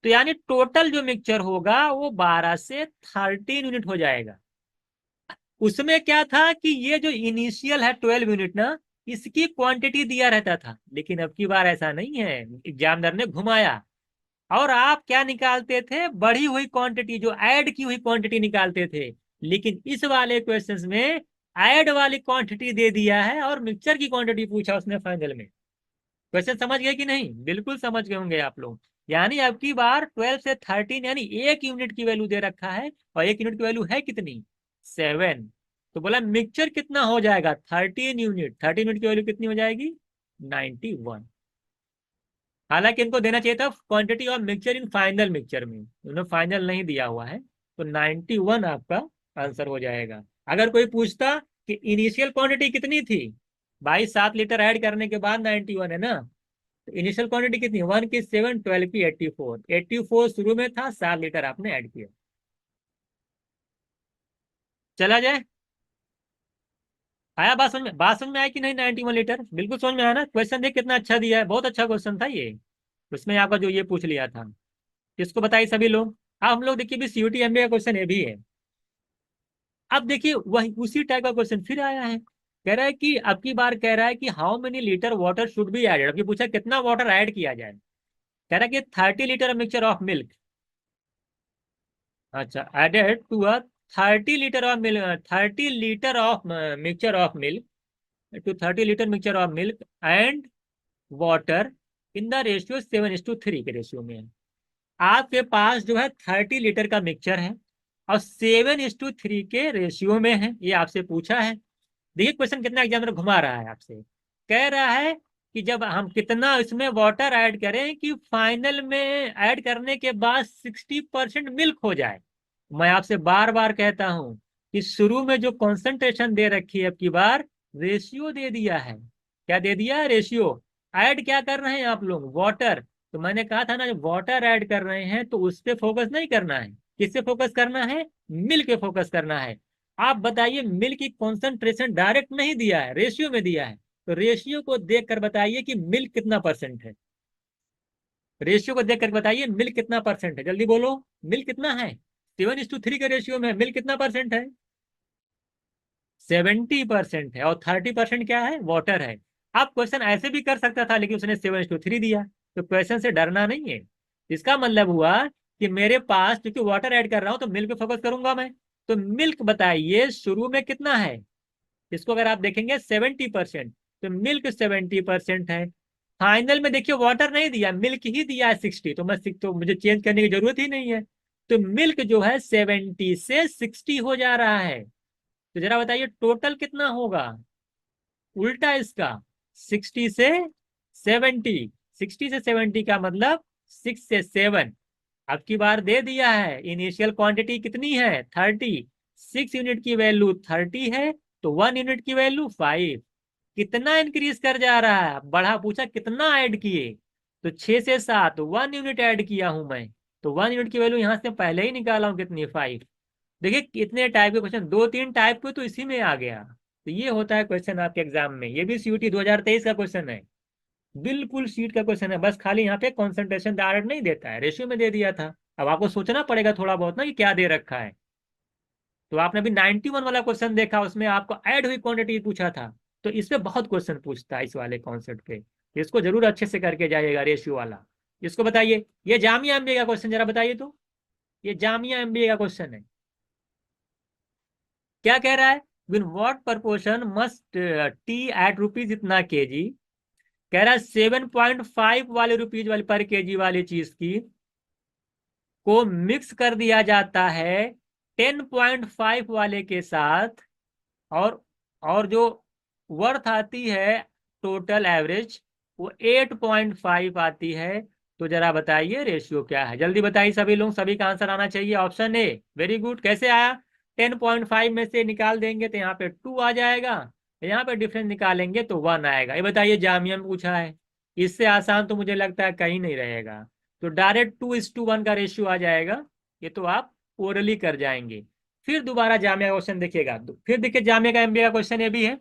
तो यानी टोटल जो मिक्सचर होगा वो 12 से 13 यूनिट हो जाएगा। उसमें क्या था कि ये जो इनिशियल है 12 यूनिट ना, इसकी क्वांटिटी दिया रहता था। लेकिन अब की बार ऐसा नहीं है, एग्जामिनर ने घुमाया। और आप क्या निकालते थे? बढ़ी हुई क्वांटिटी, जो ऐड की हुई क्वांटिटी निकालते थे। लेकिन इस वाले क्वेश्चंस में ऐड वाली क्वांटिटी दे दिया है और मिक्सचर की क्वांटिटी पूछा उसने फाइनल में। क्वेश्चन समझ गए कि नहीं? बिल्कुल समझ गए होंगे आप लोग। यानी अब की बार 12 से 13 यानी 1 यूनिट की वैल्यू दे रखा है। और 1 यूनिट की वैल्यू है कितनी? 7। तो बोला मिक्सचर कितना हो जाएगा? 13 यूनिट। 13 यूनिट की वैल्यू कितनी हो जाएगी? 91। हालांकि इनको देना चाहिए था quantity of mixture in final mixture में, उन्होंने फाइनल नहीं दिया हुआ है। तो 91 आपका आंसर हो जाएगा। अगर कोई पूछता कि इनिशियल क्वांटिटी कितनी थी, भाई 7 लीटर ऐड करने के बाद 91 है ना। तो इनिशियल क्वांटिटी कितनी? 1 की 7, 12 की 84। 84 शुरू में था, 7 लीटर आपने ऐड किया। चला जाए। आया बात समझ में? बात समझ में आया कि नहीं? 91 लीटर बिल्कुल समझ में आया ना? क्वेश्चन देख कितना अच्छा दिया है, बहुत अच्छा क्वेश्चन था ये। उसमें आपका जो ये पूछ लिया था, किसको बताइए सभी लोग। अब हम लोग देखिए भी सीयूटी एमबीए का क्वेश्चन ये भी है। अब देखिए वही उसी टाइप का क्वेश्चन फिर आया है। कह रहा है कि अब की बार कह रहा है कि how many litre water should be added. अभी पूछा कितना वाटर ऐड किया जाए। कह रहा है कि 30 लीटर मिक्सचर ऑफ मिल्क। अच्छा, added to a 30 litre of milk, 30 litre of mixture of milk, to 30 litre mixture of milk and water in the ratio 7:3 के रेशियो में है। आपके पास जो है 30 लीटर का मिक्सचर है और 7:3 के रेशियो में है, ये आपसे पूछा है। देखिए क्वेश्चन कितना एग्जामिनर घुमा रहा है आपसे। कह रहा है कि जब हम कितना इसमें वाटर ऐड करें कि फाइनल में ऐड करने के बाद 60% मिल्क हो जाए। मैं आपसे बार बार कहता हूं कि शुरू में जो कॉन्सेंट्रेशन दे रखी है अब की बार, रेशियो दे दिया है। क्या दे दिया है? रेशियो। ऐड क्या कर रहे हैं आप लोग? वाटर। तो मैंने कहा था ना, जब वाटर ऐड कर रहे हैं तो उस पे फोकस नहीं करना है, किससे फोकस करना है? मिल्क पे फोकस करना है। आप बताइए, मिल्क की कॉन्सेंट्रेशन डायरेक्ट नहीं दिया है, रेशियो में दिया है। तो रेशियो को देख कर बताइए कि मिल्क कितना परसेंट है। रेशियो को देख कर बताइए मिल्क कितना परसेंट है, जल्दी बोलो। मिल्क कितना है? 7:3 के रेशियो में मिल्क कितना परसेंट है? 70% है। और 30% क्या है? वाटर है। आप क्वेश्चन ऐसे भी कर सकता था, लेकिन उसने 7:3 दिया। तो क्वेश्चन से डरना नहीं है। इसका मतलब हुआ कि मेरे पास, क्योंकि वाटर ऐड कर रहा हूं तो मिल्क पे फोकस करूंगा मैं। तो मिल्क बताइए शुरू में कितना है? इसको अगर आप देखेंगे 70%, तो मिल्क 70% है। फाइनल में देखिए वाटर नहीं दिया, मिल्क ही दिया है 60, तो तो मुझे चेंज करने की जरूरत ही नहीं है। तो मिल्क जो है 70 से 60 हो जा रहा है। तो जरा बताइए टोटल कितना होगा? उल्टा इसका, 60 से 70। 60 से 70 का मतलब 6 से 7। अब की बार दे दिया है, इनिशियल क्वांटिटी कितनी है? 30। 6 यूनिट की वैल्यू 30 है, तो 1 यूनिट की वैल्यू 5। कितना इंक्रीज कर जा रहा है? बढ़ा, पूछा कितना ऐड किए? तो 6 से 7, 1 यूनिट ऐड किया हूं मैं। तो 1 यूनिट की वैल्यू यहां से पहले ही निकाला हूं, कितनी? 5। देखिए कितने टाइप के क्वेश्चन, 2-3 टाइप के तो इसी में आ गया। तो ये होता है क्वेश्चन आपके एग्जाम में। ये भी सीयूटी 2023 का क्वेश्चन है, बिल्कुल सीट का क्वेश्चन है। बस खाली यहाँ पे कंसंट्रेशन डायरेक्ट नहीं देता है, रेशियो में दे दिया था। अब आपको सोचना पड़ेगा थोड़ा बहुत ना कि क्या दे रखा है। तो आपने अभी 91 वाला क्वेश्चन देखा, उसमें आपको ऐड हुई क्वांटिटी पूछा था। तो इस पे बहुत क्वेश्चन पूछता है, इस वाले कॉन्सेप्ट पे। इसको जरूर अच्छे से करके जाइएगा, रेशियो वाला। इसको बताइए, ये जामिया एमबीए का क्वेश्चन, जरा बताइए तो। ये जामिया एमबीए का क्वेश्चन है। क्या कह रहा है? In what proportion must tea at rupees इतना केजी। कह रहा है 7.5 वाले रुपीज वाली पर केजी वाली चीज की को मिक्स कर दिया जाता है 10.5 वाले के साथ। और जो वर्थ आती है टोटल एवरेज, वो 8.5 आती है। तो जरा बताइए रेशियो क्या है? जल्दी बताइए सभी लोग, सभी का आंसर आना चाहिए। Option A. Very good. कैसे आया? 10.5 में से निकाल देंगे तो यहाँ पे 2 आ जाएगा, यहाँ पे डिफरेंस निकालेंगे तो 1 आएगा। ये बताइए, जामिया में पूछा है, इससे आसान तो मुझे लगता है कहीं नहीं रहेगा। तो डायरेक्ट 2:1 का रेशियो आ जाएगा। ये तो आप ओरली कर जाएंगे। फिर दोबारा जामिया का क्वेश्चन देखिएगा, फिर देखिए जामिया का एमबीए का क्वेश्चन ये भी है।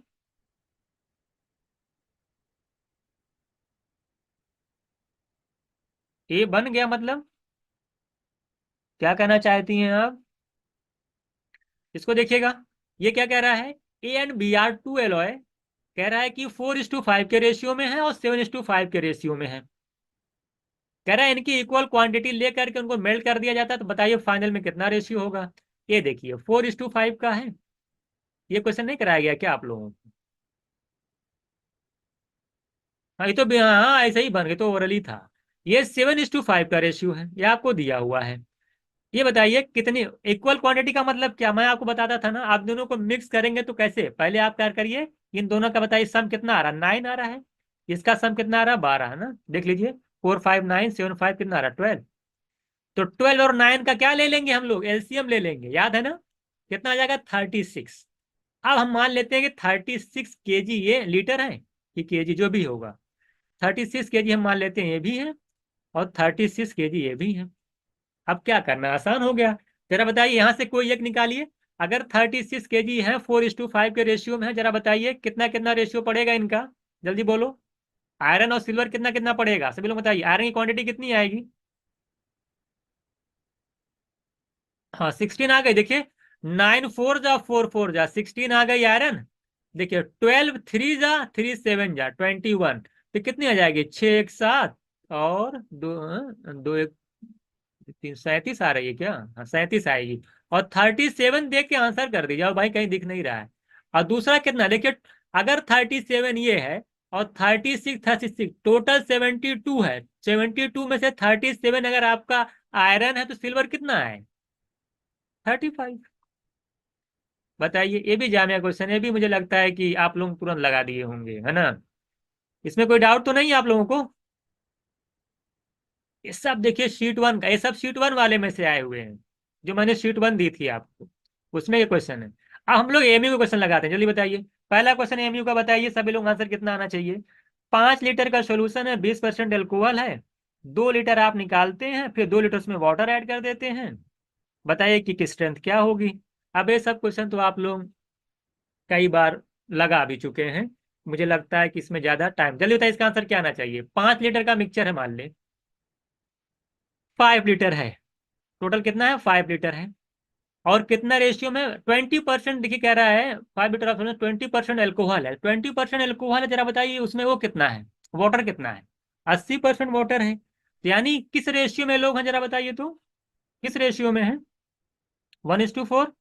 ए बन गया मतलब? क्या कहना चाहती हैं आप? इसको देखिएगा, ये क्या कह रहा है? A and B are two alloy. कह रहा है कि 4:5 के रेशियो में है और 7:5 के रेशियो में है। कह रहा है इनकी इक्वल क्वांटिटी लेकर के उनको मेल्ट कर दिया जाता है, तो बताइए फाइनल में कितना रेशियो होगा? ये देखिए 4:5 का है। ये क्वेश्चन नहीं कराया गया क्या आप लोगों को? हाँ ये तो हाँ ऐसे ही बन गए, तो ओरली था। ये 7:5 का रेशियो है, ये आपको दिया हुआ है। ये बताइए कितनी इक्वल क्वांटिटी का मतलब क्या? मैं आपको बताता था ना, आप दोनों को मिक्स करेंगे तो कैसे? पहले आप क्या करिए, इन दोनों का बताइए सम कितना आ रहा है? 9 आ रहा है। इसका सम कितना आ रहा है? 12 है ना, देख लीजिए। 4, 5, 9, 7, 5 कितना आ रहा है? 12। तो 12 और 9 का क्या ले लेंगे हम लोग? एलसीएम ले लेंगे, याद है ना? कितना आ जाएगा? 36। अब हम मान लेते हैं कि 36 केजी ये लीटर है, कि केजी जो भी होगा। 36 केजी हम मान लेते हैं ये भी है, और 36 केजी ये भी है। अब क्या करना, आसान हो गया। जरा बताइए यहां से कोई एक निकालिए। अगर 36 केजी है, 4:5 के रेशियो में है, जरा बताइए कितना कितना रेशियो पड़ेगा इनका? जल्दी बोलो। आयरन और सिल्वर कितना कितना पड़ेगा? सभी लोग बताइए, आयरन की क्वांटिटी कितनी आएगी? हाँ 16 आ गई, देखिए। 9 4 जा 4 4 जा 16 आ गई आयरन। देखिए 12 3 जा 3 7 जा 21। तो कितनी आ जाएगी? 6 1 7 और दो, दो एक 3, 37 आ रही है क्या? हाँ 37 आएगी। और 37 देख के आंसर कर दीजिए, और भाई कहीं दिख नहीं रहा है। और दूसरा कितना देखिए, अगर 37 ये है और 36 टोटल 72 है, 72 में से 37 अगर आपका आयरन है, तो सिल्वर कितना है? 35। बताइए, ये भी जामिया क्वेश्चन, ये भी मुझे लगता है कि आप लोग तुरंत लगा दिए होंगे, है ना? इसमें कोई डाउट तो नहीं है आप लोगों को? ये सब देखिए शीट 1 का, ये सब शीट 1 वाले में से आए हुए हैं, जो मैंने शीट 1 दी थी आपको, उसमें ये क्वेश्चन है। अब हम लोग एमयू का क्वेश्चन लगाते हैं, जल्दी बताइए। पहला क्वेश्चन एमयू का बताइए, सभी लोग आंसर कितना आना चाहिए? 5 लीटर का सोल्यूशन है, 20% एल्कोहल है, 2 लीटर आप निकालते हैं, फिर 2 लीटर उसमें वाटर ऐड कर देते हैं, बताइए कि स्ट्रेंथ क्या होगी। अब ये सब क्वेश्चन तो आप लोग कई बार लगा भी चुके हैं, मुझे लगता है कि इसमें ज्यादा टाइम, जल्दी बताइए इसका आंसर क्या आना चाहिए। 5 लीटर का मिक्सचर है, मान ले 5 लीटर है, टोटल कितना है 5 लीटर है, और कितना रेशियो में 20%, देखिए कह रहा है 5 लीटर ऑफ 20% एल्कोहल है, 20% एल्कोहल है, जरा बताइए उसमें वो कितना है, वाटर कितना है, 80% वाटर है, तो यानी किस रेशियो में लोग हैं जरा बताइए तो, किस रेशियो में है, 1:4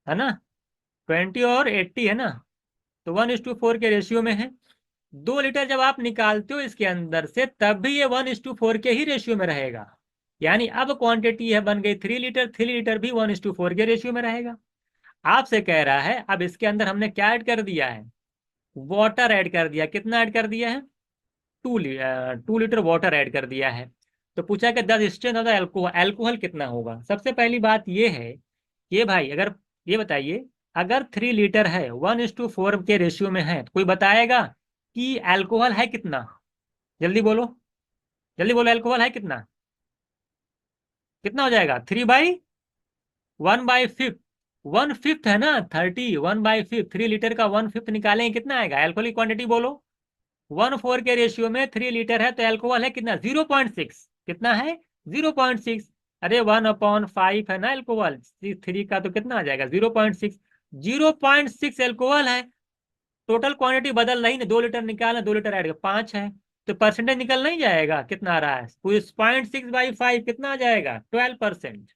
है ना, 20 और 80 है ना, तो 1:4 के रेशियो में है। 2 लीटर जब आप निकालते हो इसके अंदर से, तब भी ये 1:4 के ही रेशियो में रहेगा, यानी अब क्वांटिटी है बन गई 3 लीटर, 3 लीटर भी 1:4 के रेशियो में रहेगा। आपसे कह रहा है अब इसके अंदर हमने क्या ऐड कर दिया है, वाटर ऐड कर दिया, कितना ऐड कर दिया है, 2 लीटर वाटर ऐड कर दिया है। तो पूछा कि 10 strength of the alcohol, alcohol कितना होगा। सबसे पहली बात ये है, ये भाई अगर ये बताइए, अगर 3 लीटर है 1:4 के रेशियो में है, तो कोई बताएगा कि एल्कोहल है कितना, जल्दी बोलो, जल्दी बोलो, एल्कोहल है कितना, कितना हो जाएगा, 3/1/5, 1/5 है ना, 30, 1/5, 3 लीटर का 1/5 निकालेंगे कितना आएगा, एल्कोहल की क्वांटिटी बोलो, 1:4 के रेशियो में 3 लीटर है, तो एल्कोहल है कितना, 0.6, कितना है 0.6, अरे 1/5 है ना एल्कोहल, 3 का तो कितना आ जाएगा 0.6, 0.6 एल्कोहल है। टोटल क्वांटिटी बदल रही ना, 2 लीटर निकालना, 2 लीटर ऐड 5 है, तो परसेंटेज निकल नहीं जाएगा, कितना आ रहा है 0.6/5, कितना आ जाएगा 12%,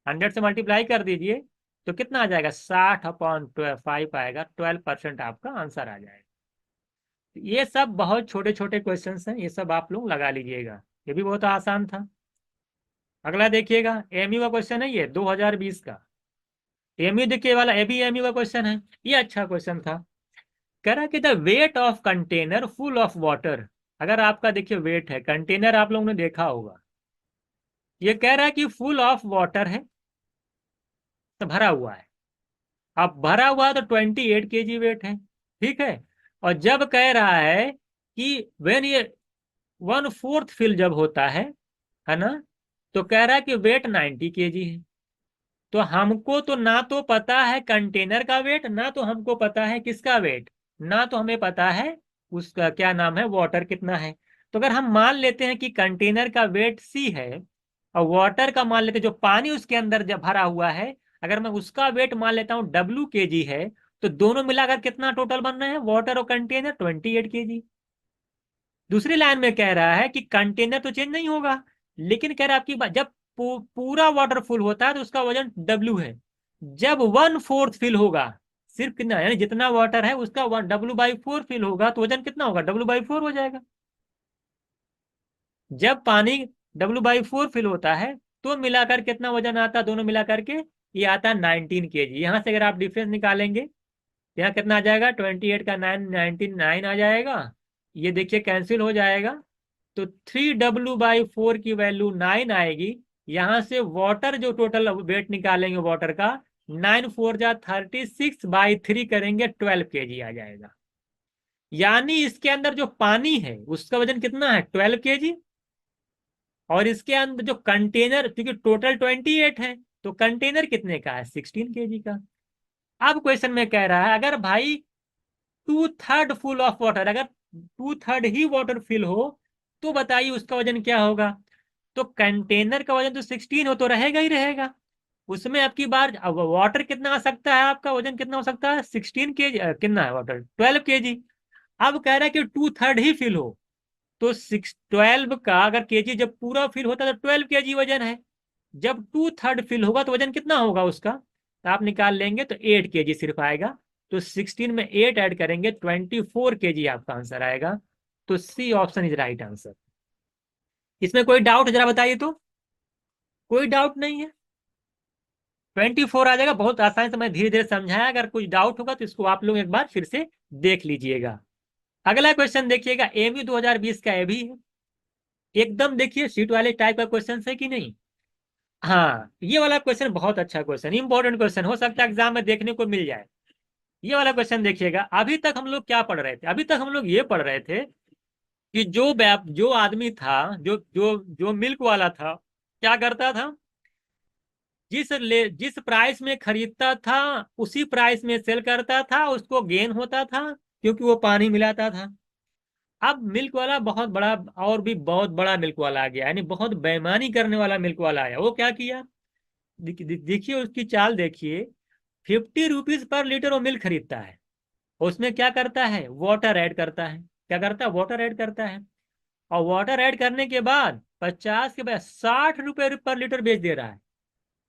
100 से मल्टीप्लाई कर दीजिए तो कितना आ जाएगा 60/5 आएगा, 12% आपका आंसर आ जाएगा। ये सब बहुत छोटे छोटे क्वेश्चंस हैं, ये सब आप लोग लगा लीजिएगा, ये भी बहुत आसान था। अगला देखिएगा, एमयू का क्वेश्चन है ये 2020 का, एमयू देखिए वाला, ये भी एमयू का क्वेश्चन है, ये अच्छा क्वेश्चन था। कह रहा कि the weight of container full of water, अगर आपका देखिए वेट है, कंटेनर आप लोगों ने देखा होगा, ये कह रहा है कि फुल ऑफ वाटर है, तो भरा हुआ है, अब भरा हुआ है तो 28 kg वेट है, ठीक है। और जब कह रहा है कि वेन ये 1/4 फिल जब होता है ना, तो कह रहा है कि वेट 90 kg है। तो हमको तो ना तो पता है कंटेनर का वेट, ना तो हमको पता है किसका वेट, ना तो हमें पता है उसका क्या नाम है, वाटर कितना है। तो अगर हम मान लेते हैं कि कंटेनर का वेट C है, और वाटर का मान लेते हैं जो पानी उसके अंदर जब भरा हुआ है, अगर मैं उसका वेट मान लेता हूँ WkG है, तो दोनों मिलाकर कितना टोटल बन रहे हैं, वाटर और कंटेनर 28 kg। दूसरी लाइन में कह रहा है कि कंटेनर तो चेंज नहीं होगा, लेकिन कह रहा है आपकी जब पूरा वाटर फुल होता है तो उसका वजन W है, जब 1/4 फिल होगा, सिर्फ कितना, यानी जितना वाटर है उसका W/4 फिल होगा, तो वजन कितना होगा, W/4 हो जाएगा। जब पानी W/4 फिल होता है तो मिलाकर कितना वजन आता है, दोनों मिलाकर के ये आता है 19 kg। यहां से अगर आप डिफरेंस निकालेंगे, यहाँ कितना आ जाएगा, 28 का 9 आ जाएगा, ये देखिए कैंसिल हो जाएगा, तो 3W/4 की वैल्यू 9 आएगी। यहां से वाटर जो टोटल वेट निकालेंगे वाटर का, 9×4 = 36/3 करेंगे, 12 kg आ जाएगा। यानी इसके अंदर जो पानी है उसका वजन कितना है, 12 kg, और इसके अंदर जो कंटेनर, क्योंकि टोटल 28 है, तो कंटेनर कितने का है, 16 kg का। अब क्वेश्चन में कह रहा है अगर भाई 2/3 फुल ऑफ वाटर, अगर 2/3 ही वाटर फिल हो, तो बताइए उसका वजन क्या होगा। तो कंटेनर का वजन तो 16 हो, तो रहेगा ही रहेगा, उसमें आपकी बार अब वाटर कितना आ सकता है, आपका वजन कितना हो सकता है 16 kg, कितना है वाटर 12 kg। अब कह रहा है कि 2/3 ही फिल हो, तो 12 का अगर केजी जब पूरा फिल होता है तो 12 kg वजन है, जब 2/3 फिल होगा तो वजन कितना होगा उसका, तो आप निकाल लेंगे तो 8 kg सिर्फ आएगा, तो 16 में 8 ऐड करेंगे 24 kg आपका आंसर आएगा। तो C option is right answer. इसमें कोई डाउट जरा बताइए तो, कोई डाउट नहीं है, 24 आ जाएगा, बहुत आसानी से मैं धीरे धीरे समझाया, अगर कुछ डाउट होगा तो इसको आप लोग एक बार फिर से देख लीजिएगा। अगला क्वेश्चन देखिएगा, एमयू 2020 का ये भी है, एकदम देखिए सीट वाले टाइप का क्वेश्चन है कि नहीं। हाँ, ये वाला क्वेश्चन बहुत अच्छा क्वेश्चन, इंपॉर्टेंट क्वेश्चन, हो सकता है एग्जाम में देखने को मिल जाए। ये वाला क्वेश्चन देखिएगा। अभी तक हम लोग क्या पढ़ रहे थे? अभी तक हम लोग ये पढ़ रहे थे कि जो आदमी था, जो जो जो मिल्क वाला था, क्या करता था? जिस प्राइस में खरीदता था उसी प्राइस में सेल करता था, उसको गेन होता था क्योंकि वो पानी मिलाता था। अब मिल्क वाला बहुत बड़ा, और भी बहुत बड़ा मिल्क वाला आ गया, यानी बहुत बेईमानी करने वाला मिल्क वाला आया। वो क्या किया? देखिए उसकी चाल देखिए। 50 रुपीज पर लीटर वो मिल्क खरीदता है। उसमें क्या करता है? वाटर ऐड करता है। क्या करता है? वाटर ऐड करता है। और वाटर ऐड करने के बाद 50 के बाद 60 रुपए पर लीटर बेच दे रहा है।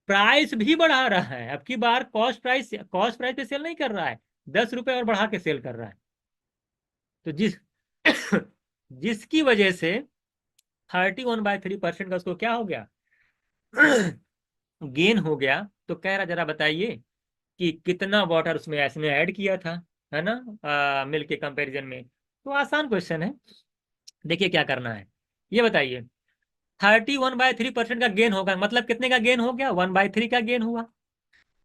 प्राइस भी बढ़ा रहा है। अब की बार कॉस्ट प्राइस पे सेल नहीं कर रहा है, 10 रुपए और बढ़ा के सेल कर रहा है। तो जिसकी वजह से 31/3% का उसको क्या हो गया? गेन हो गया। तो कह रहा, जरा बताइए कि कितना वाटर उसमें इसमें ऐड किया था, है ना, मिल्क के कंपैरिजन में। तो आसान क्वेश्चन है। देखिए क्या करना है, ये बताइए। 31/3% का गेन होगा, मतलब कितने का गेन हो गया? 1/3 का गेन हुआ।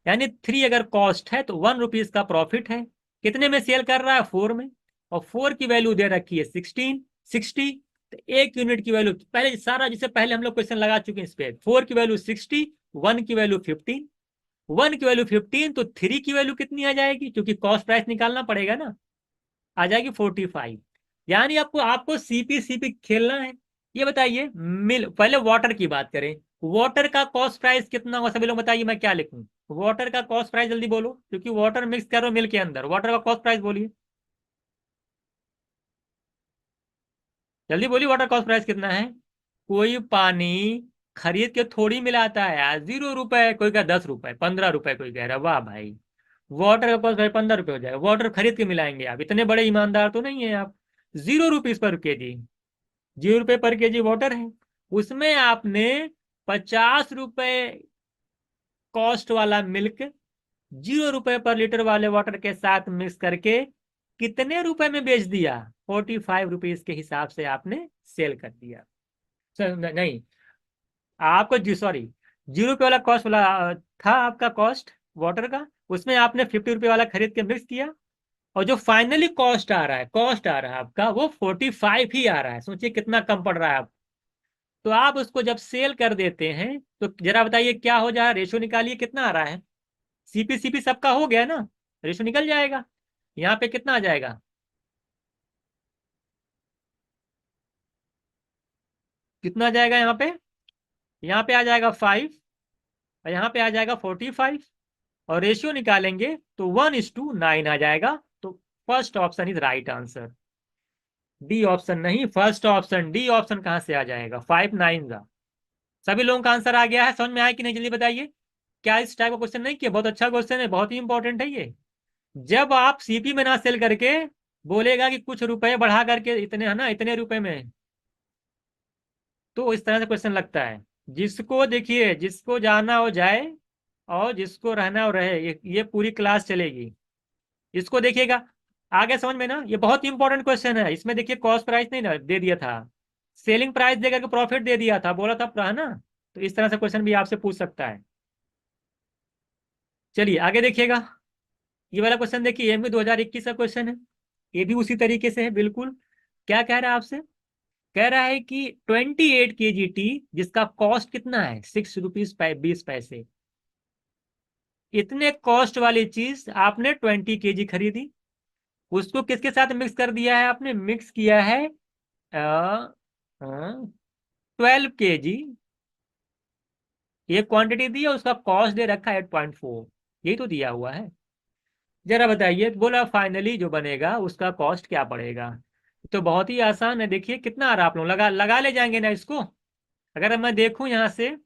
यानी 3 अगर कॉस्ट है तो 1 रुपीज का प्रॉफिट है। कितने में सेल कर रहा है? 4 में। और 4 की वैल्यू दे रखी है 60। तो 1 यूनिट की वैल्यू पहले सारा, जिसे पहले हम लोग क्वेश्चन लगा चुके हैं इस पे। 4 की वैल्यू 60, 1 की वैल्यू 15। 1 की वैल्यू 15 तो 3 की वैल्यू कितनी आ जाएगी? क्योंकि कॉस्ट प्राइस निकालना पड़ेगा ना। आ जाएगी 45। यानी आपको आपको सीपी खेलना है। ये बताइए, मिल पहले वाटर की बात करें। वाटर का कॉस्ट प्राइस कितना होगा? सभी लोग बताइए, मैं क्या लिखूं? वाटर का कॉस्ट प्राइस जल्दी बोलो, क्योंकि वाटर मिक्स करो मिल्क के अंदर। वाटर का कॉस्ट प्राइस बोलिए, जल्दी बोलिए। वाटर कॉस्ट प्राइस कितना है? कोई पानी खरीद के थोड़ी मिलाता है यार। 0 रुपए, कोई का 10 रुपए, 15 रुपए, कोई कह रहा है। वाह भाई, वाटर का कॉस्ट भाई 15 रुपए हो जाएगा। वाटर खरीद के मिलाएंगे आप? इतने बड़े ईमानदार तो नहीं है आप। 0 रुपीज पर केजी, 0 रुपए पर केजी वाटर है। उसमें आपने 50 रुपए कॉस्ट वाला मिल्क 0 रुपए पर लीटर वाले वाटर के साथ मिक्स करके कितने रुपए में बेच दिया? 45 रुपीज के हिसाब से आपने सेल कर दिया। नहीं, आपको जी सॉरी, 0 रुपए वाला कॉस्ट वाला था आपका कॉस्ट वाटर का। उसमें आपने 50 रुपए वाला खरीद के मिक्स किया। और जो फाइनली कॉस्ट आ रहा है आपका, वो 45 ही आ रहा है। सोचिए कितना कम पड़ रहा है। तो आप उसको जब सेल कर देते हैं तो जरा बताइए क्या हो जाए? रेशो निकालिए, कितना आ रहा है? सीपी सबका हो गया ना, रेशो निकल जाएगा। यहाँ पे कितना आ जाएगा? कितना आ जाएगा यहाँ पे? यहाँ पे आ जाएगा 5, और यहाँ पे आ जाएगा 45। और रेशियो निकालेंगे तो 1:9 आ जाएगा। तो first option is right answer. D option नहीं, फर्स्ट ऑप्शन। डी ऑप्शन कहाँ से आ जाएगा? 5/9 का। सभी लोगों का आंसर आ गया है? समझ में आया कि नहीं? जल्दी बताइए। क्या इस टाइप का क्वेश्चन नहीं किया? बहुत अच्छा क्वेश्चन है, बहुत ही इंपॉर्टेंट है ये। जब आप सीपी में ना सेल करके बोलेगा कि कुछ रुपए बढ़ा करके इतने, है ना, इतने रुपए में, तो इस तरह से क्वेश्चन लगता है। जिसको देखिए, जिसको जाना हो जाए, और जिसको रहना हो रहे। ये पूरी क्लास चलेगी। इसको देखिएगा, आगे समझ में ना। ये बहुत ही इंपॉर्टेंट क्वेश्चन है। इसमें देखिए कॉस्ट प्राइस नहीं ना दे दिया था, सेलिंग प्राइस देकर के प्रॉफिट दे दिया था, बोला था, है ना। तो इस तरह से क्वेश्चन भी आपसे पूछ सकता है। चलिए आगे देखिएगा। ये वाला क्वेश्चन देखिए, ये भी 2021 का क्वेश्चन है। ये भी उसी तरीके से है बिल्कुल। क्या कह रहा है आपसे? कह रहा है कि 28 kg टी, जिसका कॉस्ट कितना है? 6 रुपीज 20 पैसे। इतने कॉस्ट वाली चीज आपने 20 kg खरीदी। उसको किसके साथ मिक्स कर दिया है? आपने मिक्स किया है 12 kg। ये क्वांटिटी दी है, उसका कॉस्ट दे रखा है 8.4। यही तो दिया हुआ है। जरा बताइए, बोला फाइनली जो बनेगा उसका कॉस्ट क्या पड़ेगा? तो बहुत ही आसान है। देखिए कितना आ रहा है, आप लोग लगा लगा ले जाएंगे ना इसको। अगर मैं देखूं यहाँ से,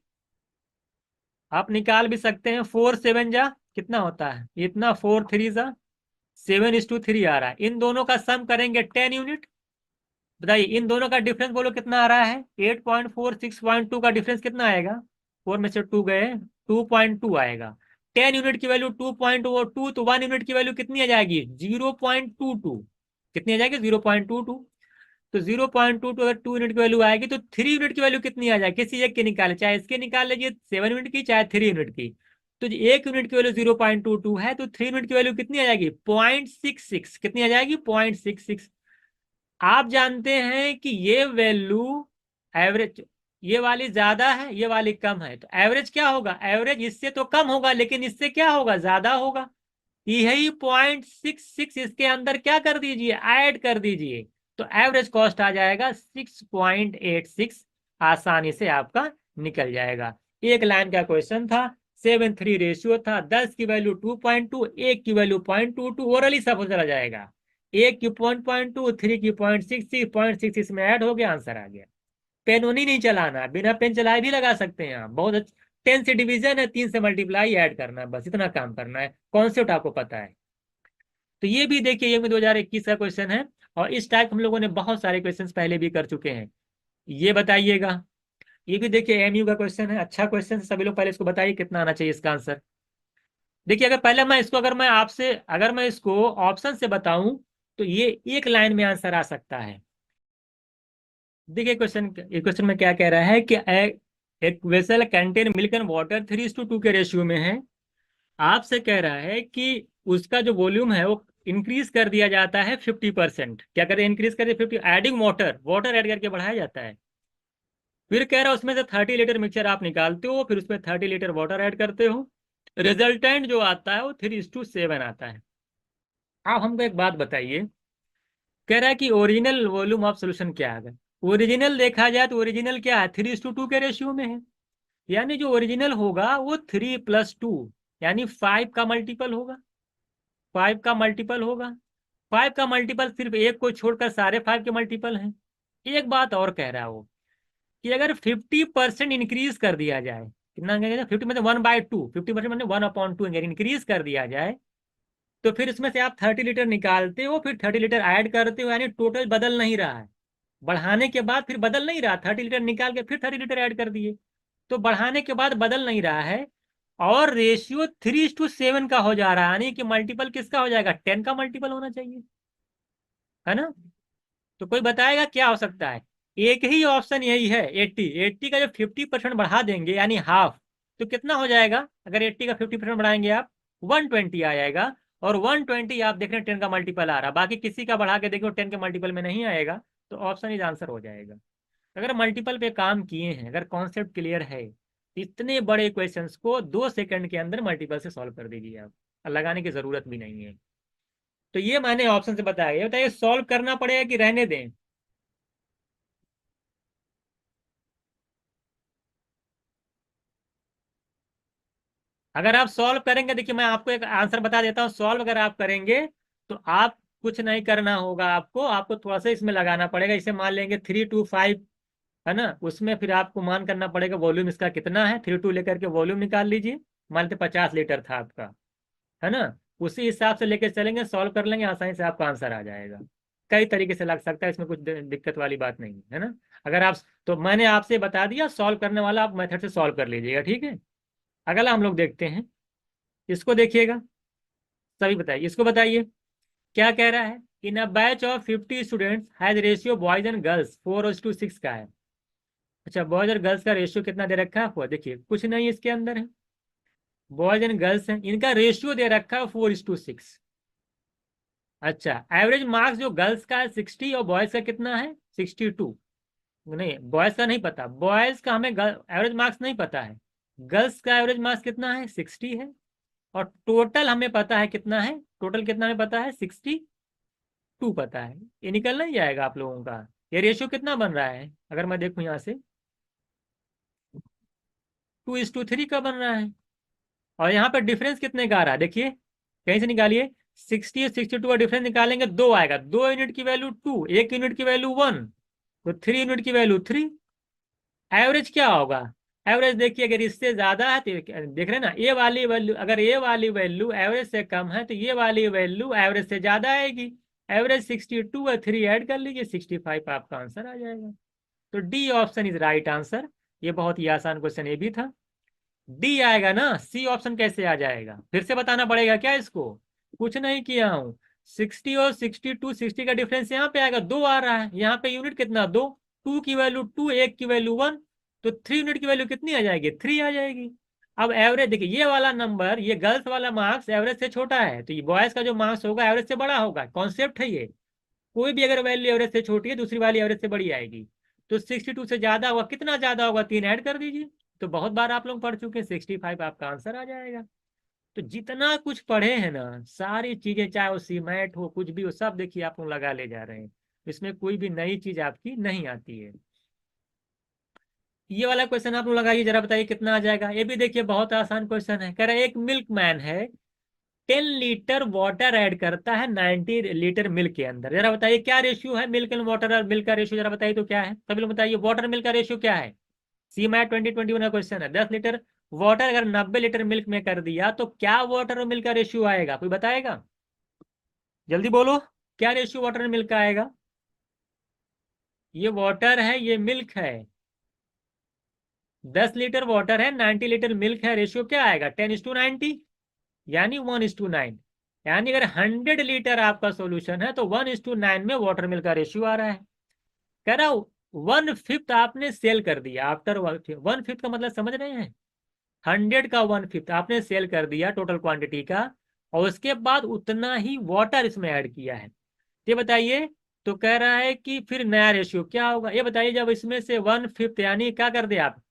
आप निकाल भी सकते हैं। 4 7 जा कितना होता है? इतना 4 3 जा 7:3 आ रहा है। इन दोनों का सम करेंगे 10 यूनिट। बताइए इन दोनों का डिफरेंस बोलो कितना आ रहा है? 8.4 6.2 का डिफरेंस कितना आएगा? 4 में से 2 गए, 2.2 आएगा। 10 यूनिट की वैल्यू 2.2, तो 1 यूनिट की वैल्यू कितनी आ जाएगी? 0.22। कितनी आ जाएगी? 0.22। तो 0.22 अगर 2 यूनिट की वैल्यू आएगी तो 3 यूनिट की वैल्यू कितनी आ जाएगी? किसी एक की निकाले, चाहे इसके निकाल लीजिए 7 यूनिट की, चाहे 3 यूनिट की। तो 1 यूनिट की वैल्यू 0.22 है, तो 3 यूनिट की वैल्यू कितनी आ जाएगी? 0.66। कितनी आ जाएगी? 0.66। आप जानते हैं कि ये वैल्यू एवरेज, ये वाली ज्यादा है, ये वाली कम है, तो एवरेज क्या होगा? एवरेज इससे तो कम होगा, लेकिन इससे क्या होगा? ज्यादा होगा। यही 0.66 इसके अंदर क्या कर दीजिए? ऐड कर दीजिए, तो एवरेज कॉस्ट आ जाएगा 6.86। आसानी से आपका निकल जाएगा। एक लाइन का क्वेश्चन था, 7:3 रेशियो था, 10 की वैल्यू 2.2, एक की वैल्यू 0.22, ओरली सब चला जाएगा। एक की 0.2, 3 की 0.66 में ऐड हो गया, आंसर आ गया। पेन उन्हीं नहीं चलाना, बिना पेन चलाए भी लगा सकते हैं आप, बहुत अच्छा। 10 से डिवीजन है, 3 से मल्टीप्लाई ऐड करना है, बस इतना काम करना है, कॉन्सेप्ट आपको पता है। तो ये भी देखिए, ये भी 2021 का क्वेश्चन है, और इस टाइप हम लोगों ने बहुत सारे क्वेश्चन पहले भी कर चुके हैं। ये बताइएगा, ये भी देखिए एमयू का क्वेश्चन है, अच्छा क्वेश्चन है। सभी लोग पहले इसको बताइए कितना आना चाहिए इसका आंसर। देखिए, अगर पहले मैं इसको, अगर मैं आपसे, अगर मैं इसको ऑप्शन से बताऊं, तो ये एक लाइन में आंसर आ सकता है। देखिए क्वेश्चन, ये क्वेश्चन में क्या कह रहा है कि एक vessel contain milk and water 3:2 के रेशियो में है। आपसे कह रहा है कि उसका जो वॉल्यूम है वो इंक्रीज कर दिया जाता है 50%। क्या करें? इंक्रीज कर दिया 50, एडिंग वाटर, वाटर ऐड करके बढ़ाया जाता है। फिर कह रहा है उसमें से 30 लीटर मिक्सचर आप निकालते हो, फिर उसमें 30 लीटर वाटर ऐड करते हो, रिजल्टेंट जो आता है वो 3:7 आता है। आप हमको एक बात बताइए, कह रहा है कि ओरिजिनल वॉल्यूम ऑफ सोल्यूशन क्या है? ओरिजिनल देखा जाए तो ओरिजिनल क्या है? 3:2 के रेशियो में है, यानी जो ओरिजिनल होगा वो 3+2, यानी 5 का मल्टीपल होगा। 5 का मल्टीपल होगा। 5 का मल्टीपल सिर्फ एक को छोड़कर सारे 5 के मल्टीपल हैं। एक बात और कह रहा है वो, कि अगर 50% इंक्रीज कर दिया जाए, कितना? 50 मतलब 1/2, 50% मतलब 1/2 अगर इंक्रीज कर दिया जाए, तो फिर उसमें से आप 30 लीटर निकालते हो, फिर 30 लीटर ऐड करते हो, यानी टोटल बदल नहीं रहा है। बढ़ाने के बाद फिर बदल नहीं रहा, 30 लीटर निकाल के फिर 30 लीटर ऐड कर दिए, तो बढ़ाने के बाद बदल नहीं रहा है, और रेशियो 3:7 का हो जा रहा है, यानी कि मल्टीपल किसका हो जाएगा? 10 का मल्टीपल होना चाहिए, है ना? तो कोई बताएगा क्या हो सकता है? एक ही ऑप्शन यही है, 80 का जब 50% बढ़ा देंगे, यानी हाफ, तो कितना हो जाएगा? अगर 80 का 50% बढ़ाएंगे आप, 120 आ जाएगा। और 120 आप देख रहे हैं 10 का मल्टीपल आ रहा, बाकी किसी का बढ़ा के देखो 10 के मल्टीपल में नहीं आएगा, तो ऑप्शन इज आंसर हो जाएगा। अगर मल्टीपल पे काम किए हैं, अगर कॉन्सेप्ट क्लियर है, तो इतने बड़े क्वेश्चंस को 2 सेकंड के अंदर मल्टीपल से सॉल्व कर दीजिए आप, और लगाने की जरूरत भी नहीं है। तो ये मैंने ऑप्शन से बताया, ये बताइए सॉल्व करना पड़ेगा कि रहने दें? अगर आप सॉल्व करेंगे, देखिए मैं आपको एक आंसर बता देता हूँ, सॉल्व अगर आप करेंगे तो आप कुछ नहीं करना होगा, आपको आपको थोड़ा सा इसमें लगाना पड़ेगा। इसे मान लेंगे 325, है ना? उसमें फिर आपको मान करना पड़ेगा वॉल्यूम इसका कितना है, 32 लेकर के वॉल्यूम निकाल लीजिए। मान लेते 50 लीटर था आपका, है ना? उसी हिसाब से लेकर चलेंगे, सॉल्व कर लेंगे, आसानी से आपका आंसर आ जाएगा। कई तरीके से लग सकता है, इसमें कुछ दिक्कत वाली बात नहीं है, है ना? अगर आप, तो मैंने आपसे बता दिया, सॉल्व करने वाला आप मेथड से सॉल्व कर लीजिएगा, ठीक है? अगला हम लोग देखते हैं, इसको देखिएगा, सभी बताइए, इसको बताइए क्या कह रहा है। In a batch of 50 students has ratio boys and girls 4:6 का है। अच्छा, बॉयज और गर्ल्स का रेशियो कितना दे रखा है आपको? देखिए कुछ नहीं इसके अंदर है, बॉयज एंड गर्ल्स है, इनका रेशियो दे रखा है 4:6। अच्छा, एवरेज मार्क्स जो गर्ल्स का है 60, और बॉयज का कितना है? 62। नहीं, बॉयज का नहीं पता, बॉयज का हमें एवरेज मार्क्स नहीं पता है। गर्ल्स का एवरेज मार्क्स कितना है? 60 है। और टोटल हमें पता है कितना है, टोटल कितना हमें पता है? 62 पता है। ये निकल नहीं जाएगा आप लोगों का। ये रेशियो कितना बन रहा है, अगर मैं देखूं यहाँ से, 2:3 का बन रहा है। और यहाँ पे डिफरेंस कितने का आ रहा है, देखिए कहीं से निकालिए। 60 और 62 का डिफरेंस निकालेंगे, 2 आएगा, 2 यूनिट की वैल्यू 2, 1 यूनिट की वैल्यू 1, तो 3 यूनिट की वैल्यू 3। एवरेज क्या होगा? एवरेज देखिए, अगर इससे ज्यादा है तो देख रहे हैं ना, ये वाली वैल्यू, अगर ये वाली वैल्यू एवरेज से कम है, तो ये वाली वैल्यू एवरेज से ज्यादा आएगी। एवरेज 62 और 3 ऐड कर लीजिए, 65 आपका आंसर आ जाएगा। तो D option is right answer. ये बहुत ही आसान क्वेश्चन ये भी था, डी आएगा ना। सी ऑप्शन कैसे आ जाएगा? फिर से बताना पड़ेगा क्या इसको? कुछ नहीं किया हूं। 60 और 62, 60 का डिफरेंस यहाँ पे आएगा, 2 आ रहा है, यहाँ पे यूनिट कितना? 2। 2 की वैल्यू 2, 1 की वैल्यू 1, तो 3 यूनिट की वैल्यू कितनी आ जाएगी? 3 आ जाएगी। अब एवरेज देखिए, ये वाला नंबर, ये गर्ल्स वाला मार्क्स एवरेज से छोटा है, तो ये बॉयज का जो मार्क्स होगा एवरेज से बड़ा होगा। कॉन्सेप्ट है ये। कोई भी अगर वैल्यू एवरेज से छोटी है, दूसरी वाली एवरेज से बड़ी आएगी। तो 62 से ज्यादा होगा, कितना ज्यादा होगा, 3 ऐड कर दीजिए। तो बहुत बार आप लोग पढ़ चुके हैं, 65 आपका आंसर आ जाएगा। तो जितना कुछ पढ़े हैं ना, सारी चीजें, चाहे वो सीमेंट हो, कुछ भी हो, सब देखिए आप लोग लगा ले जा रहे हैं। इसमें कोई भी नई चीज आपकी नहीं आती है। ये वाला क्वेश्चन आप लोग लगाइए, जरा बताइए कितना आ जाएगा। ये भी देखिए बहुत आसान क्वेश्चन है। कह रहे एक मिल्क मैन है, 10 लीटर वाटर ऐड करता है 90 लीटर मिल्क के अंदर। जरा बताइए क्या रेशियो है मिल्क एंड वाटर, और मिल्क का रेशियो जरा बताइए तो क्या है। सभी लोग बताइए वाटर मिल्क का रेशियो क्या है। सी मैट 2021 का क्वेश्चन है। 10 लीटर वाटर अगर 90 लीटर मिल्क में कर दिया तो क्या वाटर और मिल्क का रेशियो आएगा, कोई बताएगा। जल्दी बोलो, क्या रेशियो वाटर एंड मिल्क का आएगा। ये वाटर है, ये मिल्क है। 10 लीटर वाटर है, 90 लीटर मिल्क है, रेशियो क्या आएगा, 10:90, यानी 1:9। यानी अगर 100 लीटर आपका सोल्यूशन है तो 1:9 में वाटर मिल्क का रेशियो आ रहा है। कह रहा हूं 1/5 आपने सेल कर दिया आफ्टर 1/5 का मतलब समझ रहे हैं। 100 का 1/5 आपने सेल कर दिया टोटल क्वांटिटी का, और उसके बाद उतना ही वाटर इसमें ऐड किया है। ये बताइए, तो कह रहा है कि फिर नया रेशियो क्या होगा। ये बताइए, जब इसमें से 1/5 यानी क्या कर दे आप,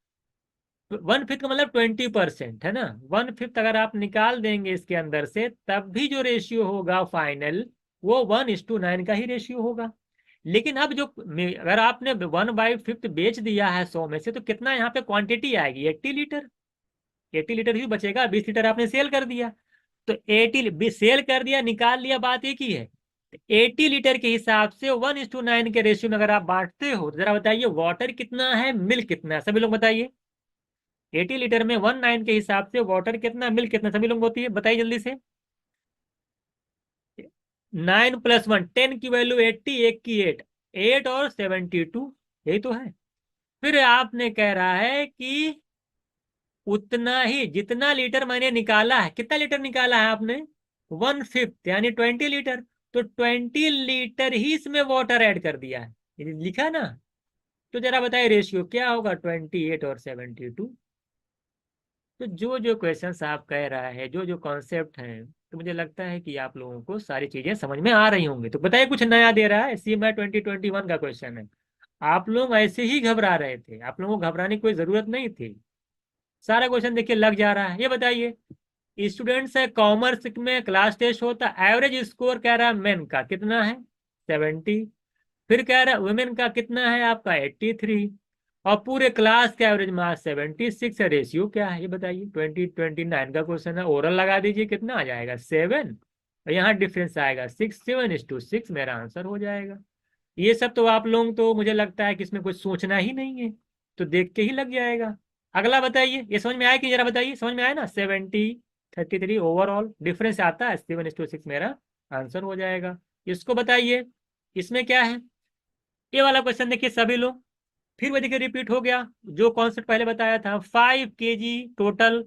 1/5 का मतलब 20% है ना। 1/5 अगर आप निकाल देंगे इसके अंदर से, तब भी जो रेशियो होगा फाइनल, वो 1:9 का ही रेशियो होगा। लेकिन अब जो अगर आपने 1/5 बेच दिया है 100 में से, तो कितना यहाँ पे क्वांटिटी आएगी, 80 लीटर। 80 लीटर ही बचेगा, 20 लीटर आपने सेल कर दिया। तो 80 सेल कर दिया, निकाल लिया, बात एक ही है। 80 लीटर के हिसाब से 1:9 के रेशियो में अगर आप बांटते हो, तो जरा बताइए वाटर कितना है, मिल्क कितना है, सभी लोग बताइए। 80 लीटर में 19 के हिसाब से वाटर कितना, मिल्क कितना, सभी लोग होती है, बताइए जल्दी से। 9 + 1 10 की वैल्यू 80, एक की 8, 8 और 72, यही तो है। फिर आपने कह रहा है कि उतना ही जितना लीटर मैंने निकाला है, कितना लीटर निकाला है आपने, 1/5 यानी 20 लीटर। तो 20 लीटर ही इसमें वाटर ऐड कर दिया है, ये लिखा ना। तो जरा बताइए रेशियो क्या होगा, 28 और 72। तो जो जो क्वेश्चंस आप कह रहा है, जो जो कॉन्सेप्ट हैं, तो मुझे लगता है कि आप लोगों को सारी चीजें समझ में आ रही होंगी। तो बताइए कुछ नया दे रहा है, सीएमआई 2021 का क्वेश्चन है। आप लोग ऐसे ही घबरा रहे थे, आप लोगों को घबराने की कोई जरूरत नहीं थी। सारा क्वेश्चन देखिए लग जा रहा है। ये बताइए, स्टूडेंट्स है कॉमर्स में क्लास टेस्ट होता, एवरेज स्कोर कह रहा है मेन का कितना है, 70। फिर कह रहा है वुमेन का कितना है आपका, 83। और पूरे क्लास का एवरेज मार्क्स 76 है। रेशियो क्या है ये बताइए, 2029 का क्वेश्चन है। ओरल लगा दीजिए, कितना आ जाएगा, 7। और यहाँ डिफरेंस आएगा 6, 7:6, मेरा आंसर हो जाएगा। ये सब तो आप लोग, तो मुझे लगता है कि इसमें कुछ सोचना ही नहीं है, तो देख के ही लग जाएगा। अगला बताइए, ये समझ में आया कि, जरा बताइए, समझ में आया ना, 70, 33 ओवरऑल डिफरेंस आता है, 7:6 मेरा आंसर हो जाएगा। इसको बताइए, इसमें क्या है। ये वाला क्वेश्चन देखिए सभी लोग, फिर वो देखिए रिपीट हो गया, जो कॉन्सेप्ट पहले बताया था। 5 kg टोटल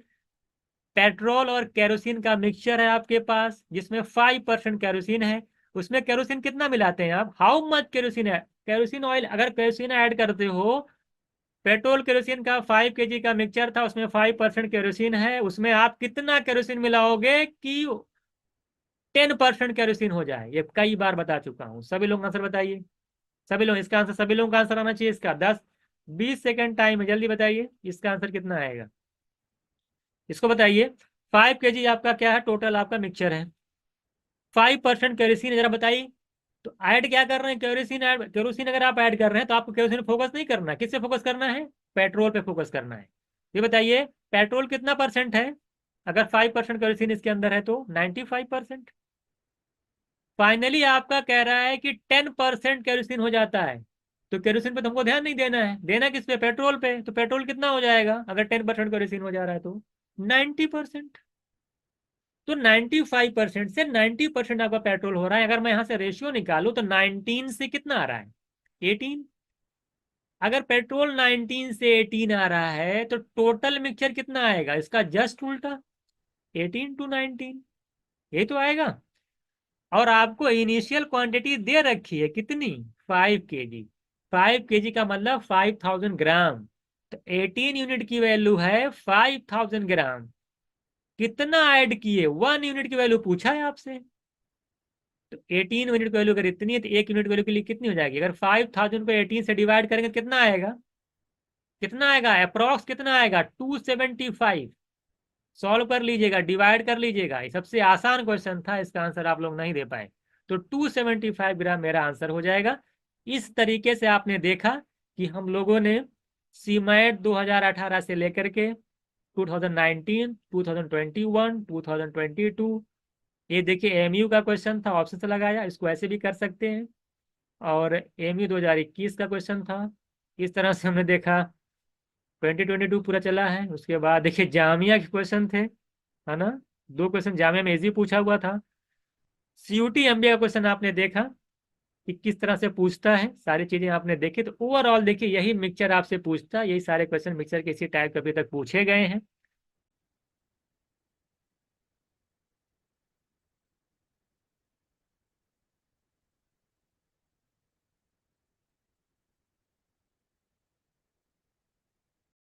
पेट्रोल और केरोसिन का मिक्सचर है आपके पास, जिसमें 5% केरोसिन है। उसमें केरोसिन कितना मिलाते हैं आप, हाउ मच केरोसिन है, केरोसिन ऑयल अगर केरोसिन ऐड करते हो। पेट्रोल केरोसिन का 5 kg का मिक्सचर था, उसमें 5% केरोसिन है, उसमें आप कितना केरोसिन मिलाओगे कि 10% केरोसिन हो जाए। ये कई बार बता चुका हूं। सभी लोग आंसर बताइए, सभी लोग, इसका आंसर सभी लोगों का आंसर आना चाहिए। इसका 10-20 सेकेंड टाइम है, जल्दी बताइए इसका आंसर कितना आएगा। इसको बताइए, 5 kg आपका क्या है, टोटल आपका मिक्सचर है, 5% केरोसिन है, जरा बताइए। तो ऐड क्या कर रहे हैं, केरोसिन ऐड, केरोसिन अगर आप ऐड कर रहे हैं तो आपको केरोसिन फोकस नहीं करना, किससे फोकस करना है, पेट्रोल पे फोकस करना है। ये बताइए पेट्रोल कितना परसेंट है, अगर 5% केरोसिन इसके अंदर है तो 95%। फाइनली आपका कह रहा है कि 10% केरोसिन हो जाता है। तो केरोसिन पे तुमको ध्यान नहीं देना है, देना किस पे, पेट्रोल पे। तो पेट्रोल कितना हो जाएगा अगर 10% केरोसिन हो जा रहा है तो, 90%। तो 95% से 90% आपका पेट्रोल हो रहा है। अगर मैं यहां से रेशियो निकालू तो 19 से कितना आ रहा है, 18। अगर पेट्रोल 19 से 18 आ रहा है तो टोटल मिक्सचर कितना आएगा, इसका जस्ट उल्टा, 18 to 19, ये तो आएगा। और आपको इनिशियल क्वांटिटी दे रखी है कितनी, 5 kg। 5 kg का मतलब 5000 ग्राम। तो 18 यूनिट की वैल्यू है 5000 ग्राम। कितना ऐड किए, 1 यूनिट की वैल्यू पूछा है आपसे। तो 18 यूनिट की वैल्यू अगर इतनी है तो 1 यूनिट वैल्यू के लिए कितनी हो जाएगी? अगर 5000 को 18 से डिवाइड करेंगे तो कितना आएगा? कितना आएगा अप्रोक्स, कितना आएगा? 275। सॉल्व कर लीजिएगा, डिवाइड कर लीजिएगा। ये सबसे आसान क्वेश्चन था, इसका आंसर आप लोग नहीं दे पाए। तो 275 ग्राम मेरा आंसर हो जाएगा। इस तरीके से आपने देखा कि हम लोगों ने सीमैट 2018 से लेकर के 2019, 2021, 2022, ये देखिए एमयू का क्वेश्चन था, ऑप्शन से लगाया, इसको ऐसे भी कर सकते हैं। और एमयू 2021 का क्वेश्चन था। इस तरह से हमने देखा 2022 पूरा चला है। उसके बाद देखिए जामिया के क्वेश्चन थे, है ना। 2 क्वेश्चन जामिया में इजी पूछा हुआ था। सीयूटी एमबीए का क्वेश्चन आपने देखा कि किस तरह से पूछता है, सारी चीजें आपने देखी। तो ओवरऑल देखिए यही मिक्सचर आपसे पूछता है, यही सारे क्वेश्चन मिक्सचर के इसी टाइप के अभी तक पूछे गए हैं।